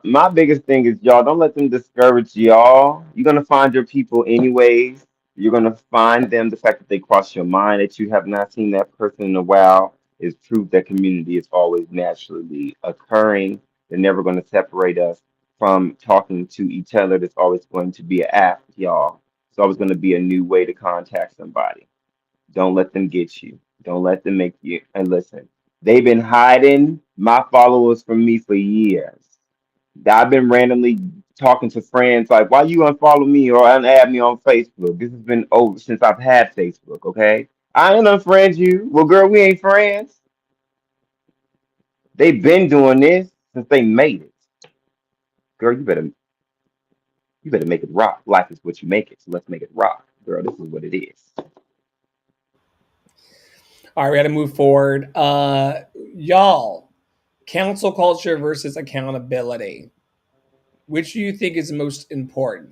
[SPEAKER 3] my biggest thing is y'all don't let them discourage y'all. You're gonna find your people anyways. You're gonna find them. The fact that they cross your mind that you have not seen that person in a while is proof that community is always naturally occurring. They're never gonna separate us from talking to each other. There's always going to be an app, y'all. It's always going to be a new way to contact somebody. Don't let them get you. Don't let them make you. And listen, they've been hiding my followers from me for years. I've been randomly talking to friends like, "Why you unfollow me or unadd me on Facebook?" This has been over since I've had Facebook. Okay, I ain't unfriend you. Well, girl, we ain't friends. They've been doing this since they made it. Girl, you better make it rock. Life is what you make it. So let's make it rock, girl. This is what it is.
[SPEAKER 1] All right, we got to move forward. Y'all, council culture versus accountability. Which do you think is most important?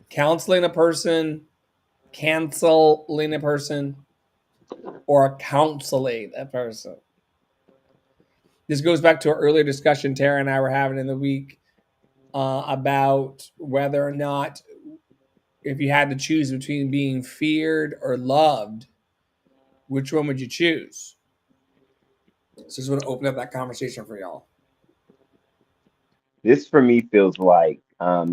[SPEAKER 1] Counseling a person, canceling a person, or counseling a person? This goes back to our earlier discussion Tara and I were having in the week about whether or not, if you had to choose between being feared or loved, which one would you choose? So I just want to open up that conversation for y'all.
[SPEAKER 3] This for me feels like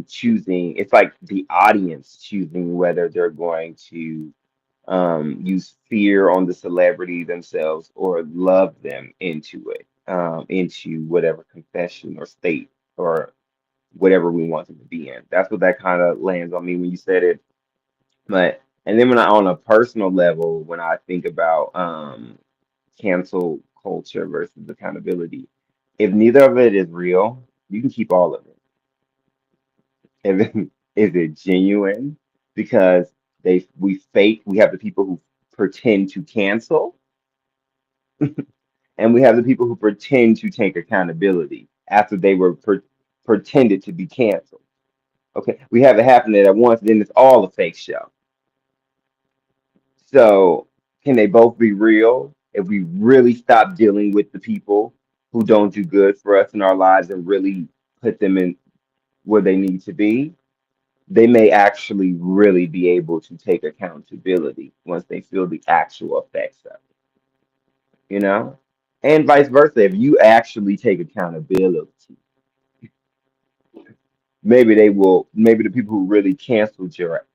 [SPEAKER 3] choosing, it's like the audience choosing whether they're going to use fear on the celebrity themselves or love them into it, into whatever confession or state or whatever we want them to be in. That's what that kind of lands on me when you said it. But and then when I on a personal level, when I think about cancel culture versus accountability, if neither of it is real, you can keep all of it. If it, is it genuine? Because we have the people who pretend to cancel, and we have the people who pretend to take accountability after they were pretended to be canceled. Okay, we have it happening at once, then it's all a fake show. So can they both be real if we really stop dealing with the people who don't do good for us in our lives and really put them in where they need to be? They may actually really be able to take accountability once they feel the actual effects of it, you know? And vice versa, if you actually take accountability, maybe the people who really canceled your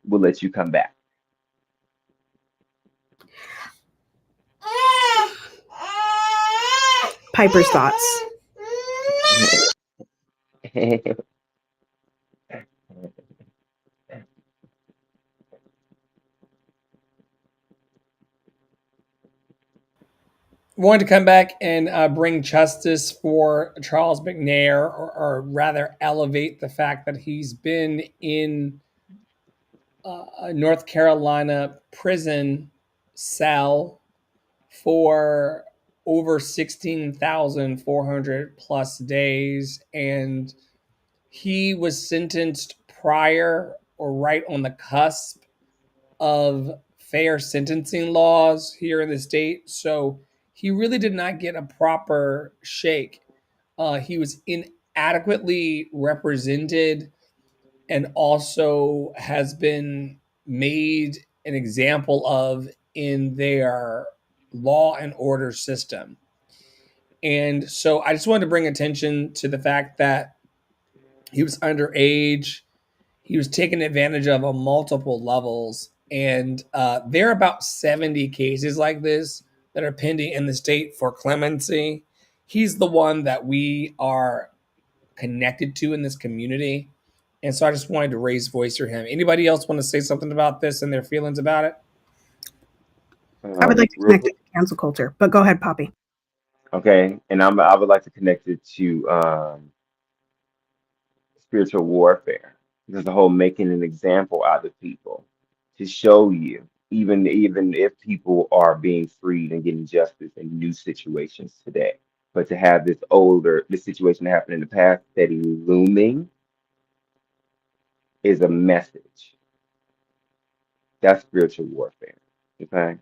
[SPEAKER 3] will let you come back.
[SPEAKER 2] Piper's thoughts.
[SPEAKER 1] Wanted to come back and bring justice for Charles McNair, or rather elevate the fact that he's been in a North Carolina prison cell for over 16,400 plus days. And he was sentenced prior or right on the cusp of fair sentencing laws here in the state. So he really did not get a proper shake. He was inadequately represented and also has been made an example of in their law and order system. And so I just wanted to bring attention to the fact that he was underage. He was taken advantage of on multiple levels. And there are about 70 cases like this that are pending in the state for clemency. He's the one that we are connected to in this community. And so I just wanted to raise voice for him. Anybody else want to say something about this and their feelings about it?
[SPEAKER 2] I would like to
[SPEAKER 3] Real
[SPEAKER 2] connect
[SPEAKER 3] quick,
[SPEAKER 2] it to cancel culture, but go ahead, Poppy.
[SPEAKER 3] okay, and I would like to connect it to spiritual warfare. There's the whole making an example out of people to show you, even if people are being freed and getting justice in new situations today, but to have this situation that happened in the past steady looming is a message. That's spiritual warfare. Okay,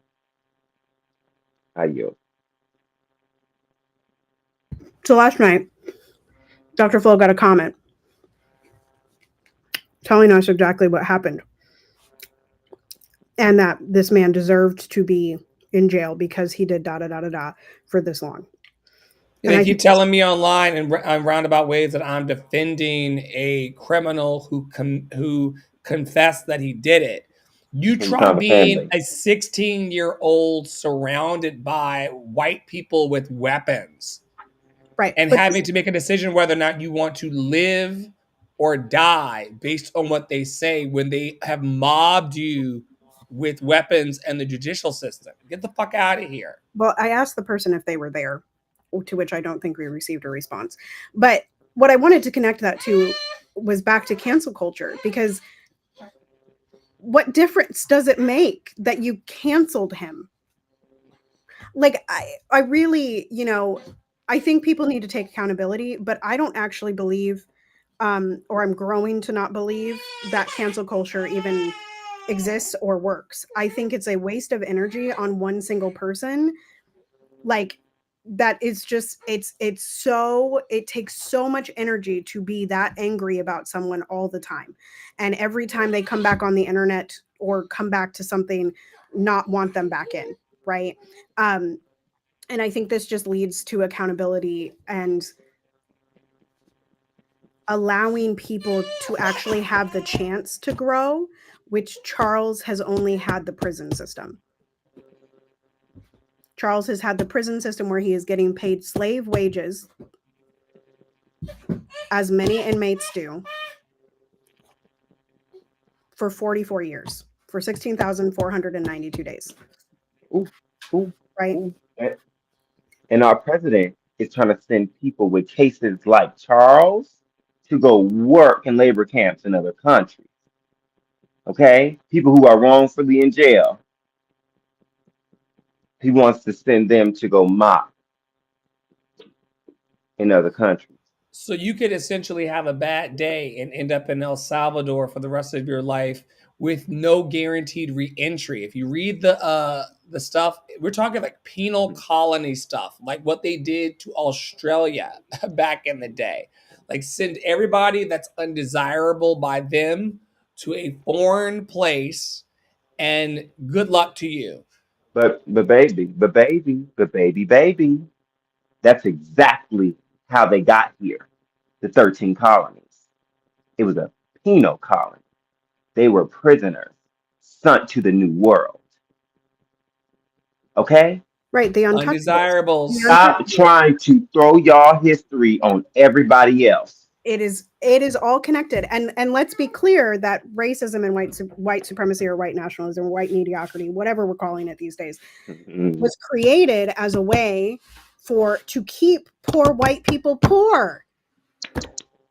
[SPEAKER 3] I yield.
[SPEAKER 2] So last night, Dr. Flo got a comment telling us exactly what happened and that this man deserved to be in jail because he did da da da da da for this long. And
[SPEAKER 1] They
[SPEAKER 2] I
[SPEAKER 1] keep
[SPEAKER 2] think
[SPEAKER 1] telling me online in roundabout ways that I'm defending a criminal who confessed that he did it. You
[SPEAKER 3] From
[SPEAKER 1] try
[SPEAKER 3] kind of
[SPEAKER 1] being
[SPEAKER 3] family.
[SPEAKER 1] a 16-year-old surrounded by white people with weapons
[SPEAKER 2] right,
[SPEAKER 1] and
[SPEAKER 2] but
[SPEAKER 1] having to make a decision whether or not you want to live or die based on what they say when they have mobbed you with weapons and the judicial system. Get the fuck out of here.
[SPEAKER 2] well, I asked the person if they were there, to which I don't think we received a response. But what I wanted to connect that to was back to cancel culture because what difference does it make that you canceled him? Like I really, I think people need to take accountability, but I don't actually believe or I'm growing to not believe that cancel culture even exists or works. I think it's a waste of energy on one single person. Like that is just it takes so much energy to be that angry about someone all the time. And every time they come back on the internet or come back to something, not want them back in, right? Um and I think this just leads to accountability and allowing people to actually have the chance to grow which Charles has only had the prison system. Charles has had the prison system where he is getting paid slave wages, as many inmates do, for 44 years, for 16,492 days.
[SPEAKER 3] Ooh, ooh,
[SPEAKER 2] Right?
[SPEAKER 3] ooh. And our president is trying to send people with cases like Charles to go work in labor camps in other countries. Okay? People who are wrongfully in jail. He wants to send them to go mop in other countries.
[SPEAKER 1] So you could essentially have a bad day and end up in El Salvador for the rest of your life with no guaranteed reentry. If you read the stuff, we're talking like penal colony stuff, like what they did to Australia back in the day. Like send everybody that's undesirable by them to a foreign place and good luck to you.
[SPEAKER 3] But baby, that's exactly how they got here. The 13 colonies. It was a penal colony. They were prisoners sent to the new world. Okay?
[SPEAKER 2] Right. The untouchables.
[SPEAKER 1] Undesirables.
[SPEAKER 2] The
[SPEAKER 3] Stop
[SPEAKER 2] untouchables.
[SPEAKER 3] trying to throw y'all history on everybody else.
[SPEAKER 2] It is all connected. And let's be clear that racism and white supremacy or white nationalism or white mediocrity, whatever we're calling it these days, was created as a way to keep poor white people poor.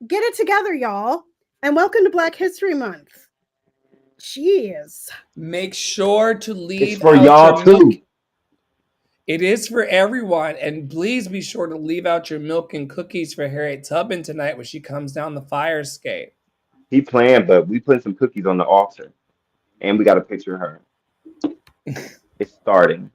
[SPEAKER 2] Get it together, y'all. And welcome to Black History Month. Jeez.
[SPEAKER 1] Make sure to leave
[SPEAKER 3] It's for
[SPEAKER 1] out
[SPEAKER 3] y'all
[SPEAKER 1] your milk.
[SPEAKER 3] too.
[SPEAKER 1] It is for everyone. And please be sure to leave out your milk and cookies for Harriet Tubman tonight when she comes down the fire escape.
[SPEAKER 3] He planned, but we put some cookies on the altar. And we got a picture of her. It's starting.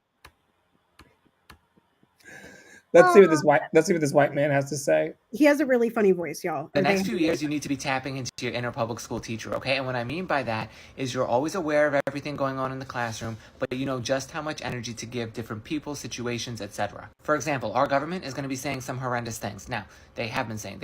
[SPEAKER 1] Let's see what this white man has to say.
[SPEAKER 2] He has a really funny voice, y'all.
[SPEAKER 5] The next few years, you need to be tapping into your inner public school teacher, okay? And what I mean by that is you're always aware of everything going on in the classroom, but you know just how much energy to give different people, situations, etc. For example, our government is going to be saying some horrendous things. Now, they have been saying,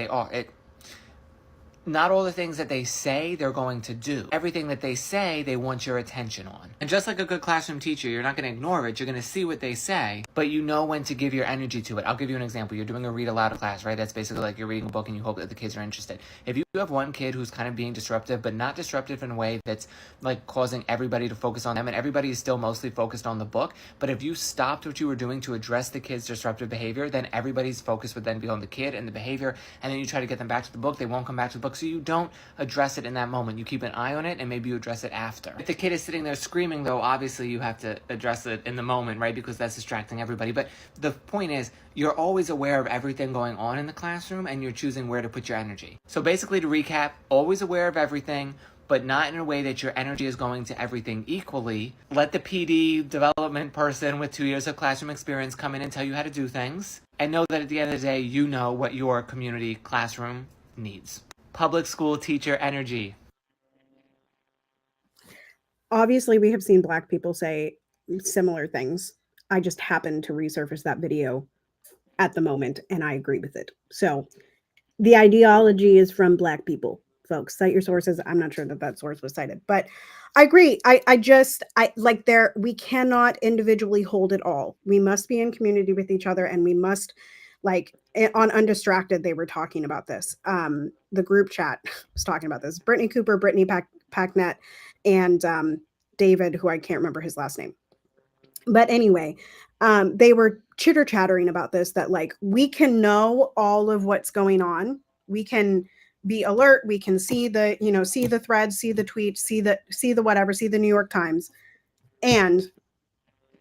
[SPEAKER 5] not all the things that they say they're going to do. Everything that they say, they want your attention on. And just like a good classroom teacher, you're not going to ignore it. You're going to see what they say, but you know when to give your energy to it. I'll give you an example. You're doing a read aloud class, right? That's basically like you're reading a book and you hope that the kids are interested. If you have one kid who's kind of being disruptive, but not disruptive in a way that's like causing everybody to focus on them, and everybody is still mostly focused on the book, but if you stopped what you were doing to address the kid's disruptive behavior, then everybody's focus would then be on the kid and the behavior, and then you try to get them back to the book, they won't come back to the book, so you don't address it in that moment. You keep an eye on it, and maybe you address it after. If the kid is sitting there screaming, though, obviously you have to address it in the moment, right? Because that's distracting everybody. But the point is, you're always aware of everything going on in the classroom, and you're choosing where to put your energy. So basically, to recap, always aware of everything, but not in a way that your energy is going to everything equally. Let the PD development person with 2 years of classroom experience come in and tell you how to do things. And know that at the end of the day, you know what your community classroom needs. Public school teacher energy.
[SPEAKER 2] Obviously, we have seen Black people say similar things. I just happened to resurface that video at the moment, and I agree with it. So the ideology is from Black people, folks. Cite your sources. I'm not sure that source was cited, but I agree. We cannot individually hold it all. We must be in community with each other, and we must, on Undistracted, they were talking about this. The group chat was talking about this. Brittany Cooper, Brittany Packnett, and David, who I can't remember his last name. But anyway, they were chitter-chattering about this, that we can know all of what's going on. We can be alert. We can see the threads, see the tweets, see the whatever, see the New York Times. And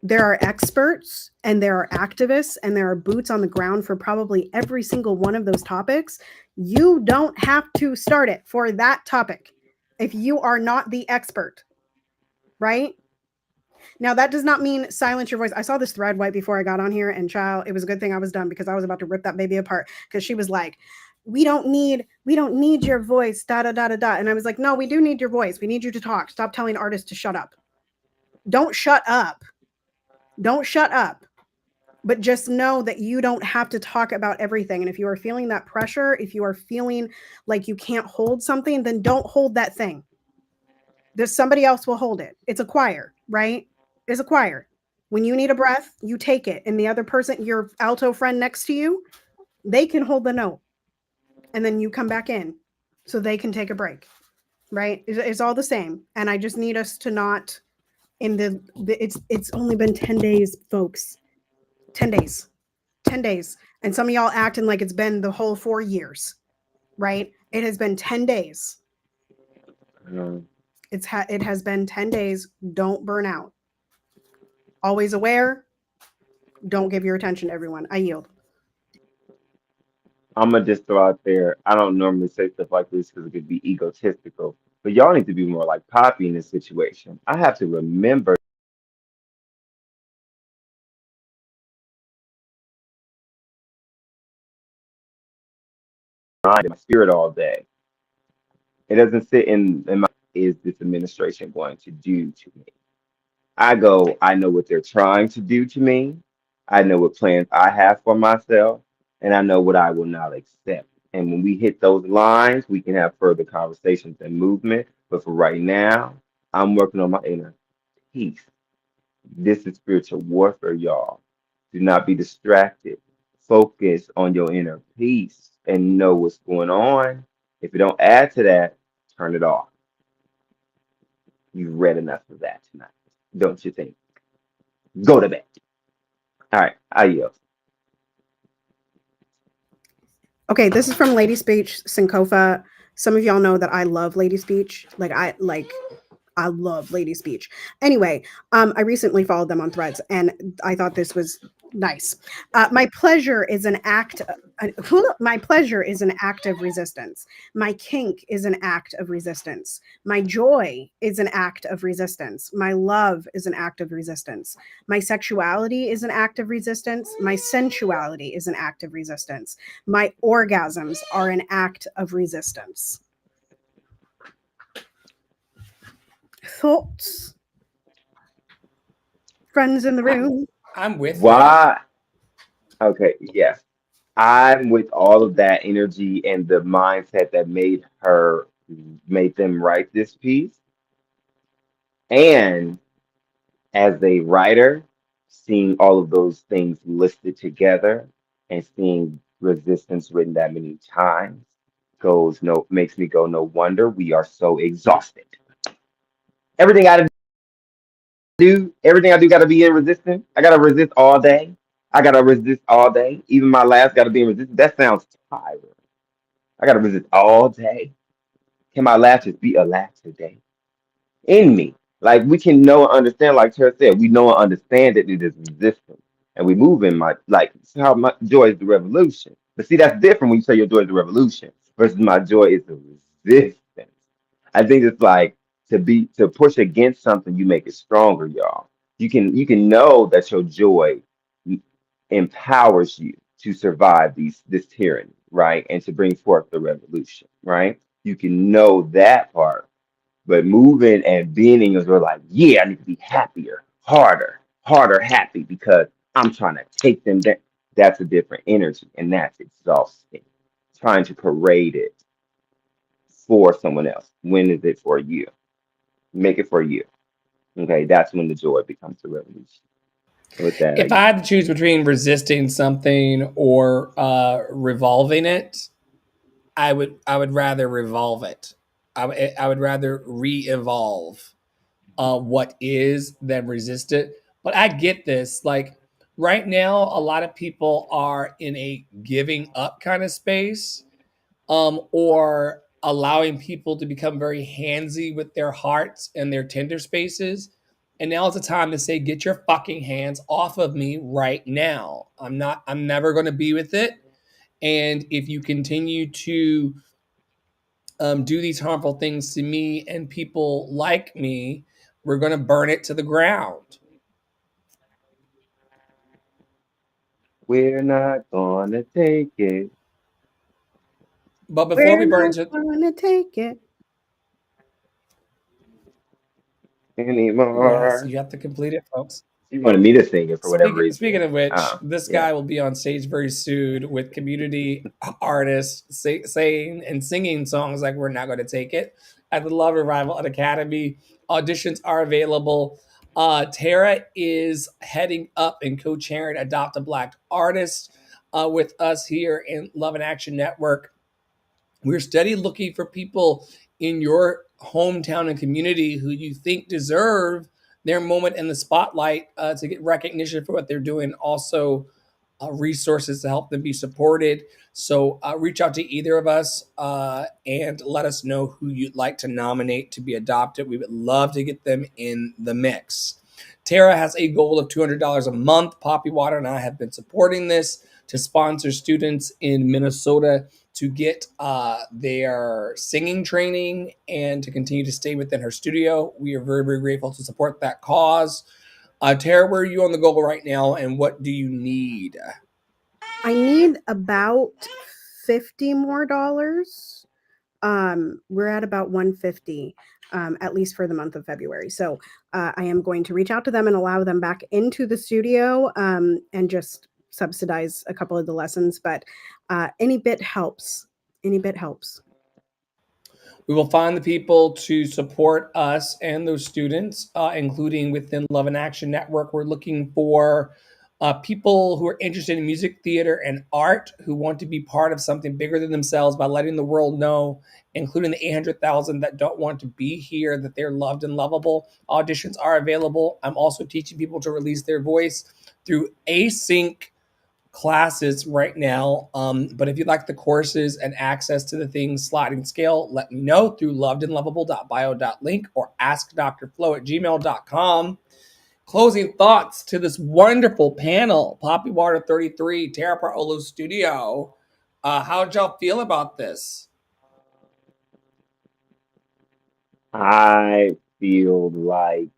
[SPEAKER 2] there are experts and there are activists and there are boots on the ground for probably every single one of those topics. You don't have to start it for that topic if you are not the expert, right? Now, that does not mean silence your voice. I saw this thread right before I got on here, and child, it was a good thing I was done, because I was about to rip that baby apart, because she was like, we don't need your voice, da da da da da. And I was like, no, we do need your voice. We need you to talk. Stop telling artists to shut up. Don't shut up. Don't shut up. But just know that you don't have to talk about everything. And if you are feeling that pressure, if you are feeling like you can't hold something, then don't hold that thing. Somebody else will hold it. It's a choir, right? It's a choir. When you need a breath, you take it, and the other person, your alto friend next to you, they can hold the note, and then you come back in, so they can take a break, right? It's all the same, and I just need us to not in it's only been 10 days, folks. 10 days. 10 days. And some of y'all acting like it's been the whole 4 years, right? It has been 10 days.
[SPEAKER 3] Um,
[SPEAKER 2] It has been 10 days. Don't burn out. Always aware. Don't give your attention to everyone. I yield.
[SPEAKER 3] I'm gonna just throw out there. I don't normally say stuff like this because it could be egotistical, but y'all need to be more like Poppy in this situation. I have to remember in my spirit all day. It doesn't sit in my is this administration going to do to me? I go, I know what they're trying to do to me. I know what plans I have for myself, and I know what I will not accept. And when we hit those lines, we can have further conversations and movement. But for right now, I'm working on my inner peace. This is spiritual warfare, y'all. Do not be distracted. Focus on your inner peace and know what's going on. If it don't add to that, turn it off. You've read enough of that tonight, don't you think? Go to bed. All right, I yield.
[SPEAKER 2] Okay, this is from Lady Speech Sankofa. Some of y'all know that I love Lady Speech. I love Lady Speech. Anyway, I recently followed them on Threads, and I thought this was nice. My pleasure is an act. My pleasure is an act of resistance. My kink is an act of resistance. My joy is an act of resistance. My love is an act of resistance. My sexuality is an act of resistance. My sensuality is an act of resistance. My orgasms are an act of resistance. Thoughts? Friends in the room.
[SPEAKER 1] I'm with you.
[SPEAKER 3] Why? Okay, yes. I'm with all of that energy and the mindset that made them write this piece. And as a writer, seeing all of those things listed together and seeing resistance written that many times goes no makes me go, no wonder we are so exhausted. Everything I everything I do gotta be in resistance. I gotta resist all day. I gotta resist all day. Even my last gotta be in resistance. That sounds tiring. I gotta resist all day. Can my laugh just be a laugh today? In me. Like we can know and understand, like Tara said, we know and understand that it is resistance. And we move in my like how my joy is the revolution. But see, that's different when you say your joy is the revolution versus my joy is the resistance. I think it's like to push against something, you make it stronger, y'all. You can know that your joy empowers you to survive this tyranny, right? And to bring forth the revolution, right? You can know that part, but moving and being is we're like, yeah, I need to be happier, harder, happy because I'm trying to take them down. That's a different energy, and that's exhausting. Trying to parade it for someone else. When is it for you? Make it for you. Okay, that's when the joy becomes the revolution. With that,
[SPEAKER 1] If I had to choose between resisting something or revolving it, I would rather revolve it. I would rather re-evolve what is than resist it. But I get this. Like right now, a lot of people are in a giving up kind of space, or allowing people to become very handsy with their hearts and their tender spaces. And now is the time to say, get your fucking hands off of me right now. I'm never going to be with it. And if you continue to do these harmful things to me and people like me, we're going to burn it to the ground.
[SPEAKER 3] we're not gonna take it
[SPEAKER 1] But before we
[SPEAKER 2] We're
[SPEAKER 1] burn
[SPEAKER 2] not
[SPEAKER 1] it to,
[SPEAKER 2] gonna take it.
[SPEAKER 1] yes,
[SPEAKER 3] anymore.
[SPEAKER 1] you have to complete it, folks.
[SPEAKER 3] She wanted me to sing it for whatever
[SPEAKER 1] Speaking
[SPEAKER 3] reason.
[SPEAKER 1] of which, this
[SPEAKER 3] Yeah.
[SPEAKER 1] guy will be on stage very soon with community artists saying and singing songs like "We're Not Going to Take It." at the Love Revival Academy. Auditions are available. Tara is heading up and co-chairing Adopt a Black Artist with us here in Love and Action Network. We're steady looking for people in your hometown and community who you think deserve their moment in the spotlight to get recognition for what they're doing. Also, resources to help them be supported. So reach out to either of us and let us know who you'd like to nominate to be adopted. We would love to get them in the mix. Tara has a goal of $200 a month. Poppy Water and I have been supporting this to sponsor students in Minnesota to get their singing training and to continue to stay within her studio. We are very, very grateful to support that cause. Tara, where are you on the goal right now, and what do you need?
[SPEAKER 2] I need about $50 more. We're at about 150, at least for the month of February. So I am going to reach out to them and allow them back into the studio and just subsidize a couple of the lessons. But any bit helps. Any bit helps.
[SPEAKER 1] We will find the people to support us and those students, including within Love and Action Network. We're looking for people who are interested in music, theater, and art who want to be part of something bigger than themselves by letting the world know, including the 800,000 that don't want to be here, that they're loved and lovable. Auditions are available. I'm also teaching people to release their voice through async classes right now. But if you'd like the courses and access to the things sliding scale, let me know through lovedandlovable.bio.link or askdrflo@gmail.com. Closing thoughts to this wonderful panel, Poppy Water 33, Tara Parolo Studio. How'd y'all feel about this?
[SPEAKER 3] I feel like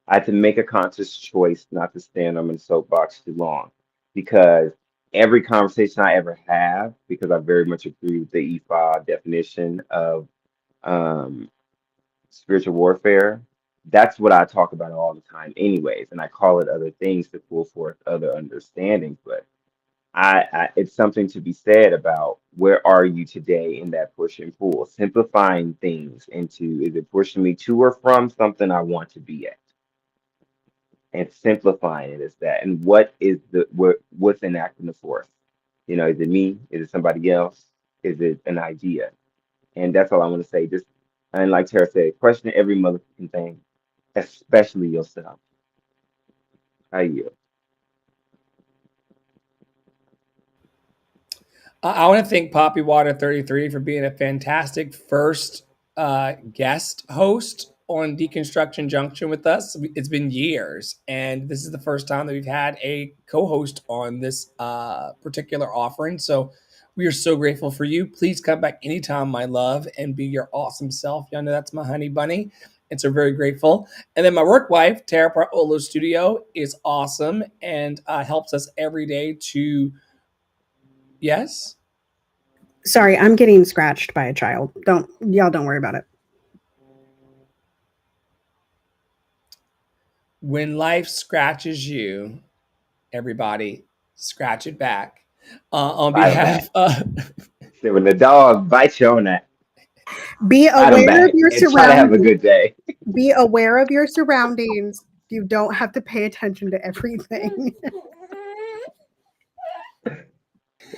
[SPEAKER 3] I had to make a conscious choice not to stand on my soapbox too long because every conversation I ever have, because I very much agree with the EFA definition of um, spiritual warfare, that's what I talk about all the time, anyways. And I call it other things to pull forth other understandings. But it's something to be said about where are you today in that push and pull, simplifying things into is it pushing me to or from something I want to be at, and simplifying it as that. And what is what's enacting the force? You know, is it me? Is it somebody else? Is it an idea? And that's all I want to say. Just and like Tara said, question every motherfucking thing, especially yourself. How you?
[SPEAKER 1] I want to thank Poppy Water 33 for being a fantastic first guest host on Deconstruction Junction with us. It's been years, and this is the first time that we've had a co-host on this particular offering. So we are so grateful for you. Please come back anytime, my love, and be your awesome self. Y'all know that's my honey bunny. And so very grateful. And then my work wife, Tara Parolo Studio, is awesome and helps us every day to, yes?
[SPEAKER 2] Sorry, I'm getting scratched by a child. Don't worry about it.
[SPEAKER 1] When life scratches you, everybody, scratch it back. On
[SPEAKER 3] Bite 'em
[SPEAKER 1] behalf
[SPEAKER 3] back.
[SPEAKER 1] of
[SPEAKER 3] So when the dog bites you on that,
[SPEAKER 2] Be
[SPEAKER 3] bite 'em
[SPEAKER 2] aware of
[SPEAKER 3] back
[SPEAKER 2] your
[SPEAKER 3] and try to have a
[SPEAKER 2] surroundings.
[SPEAKER 3] good day.
[SPEAKER 2] Be aware of your surroundings. You don't have to pay attention to everything.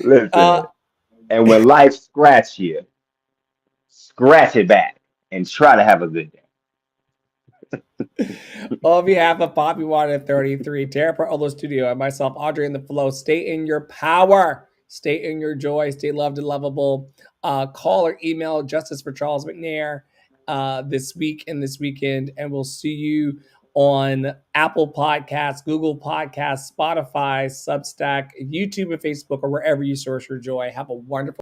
[SPEAKER 3] Listen,
[SPEAKER 1] uh,
[SPEAKER 3] and when life scratch you, scratch it back and try to have a good day.
[SPEAKER 1] on behalf of Poppy Water 33, Tara Parolo Studio, and myself, Audrey in the Flow, stay in your power, stay in your joy, stay loved and lovable. Call or email Justice for Charles McNair this week and this weekend, and we'll see you on Apple Podcasts, Google Podcasts, Spotify, Substack, YouTube, and Facebook, or wherever you source your joy. Have a wonderful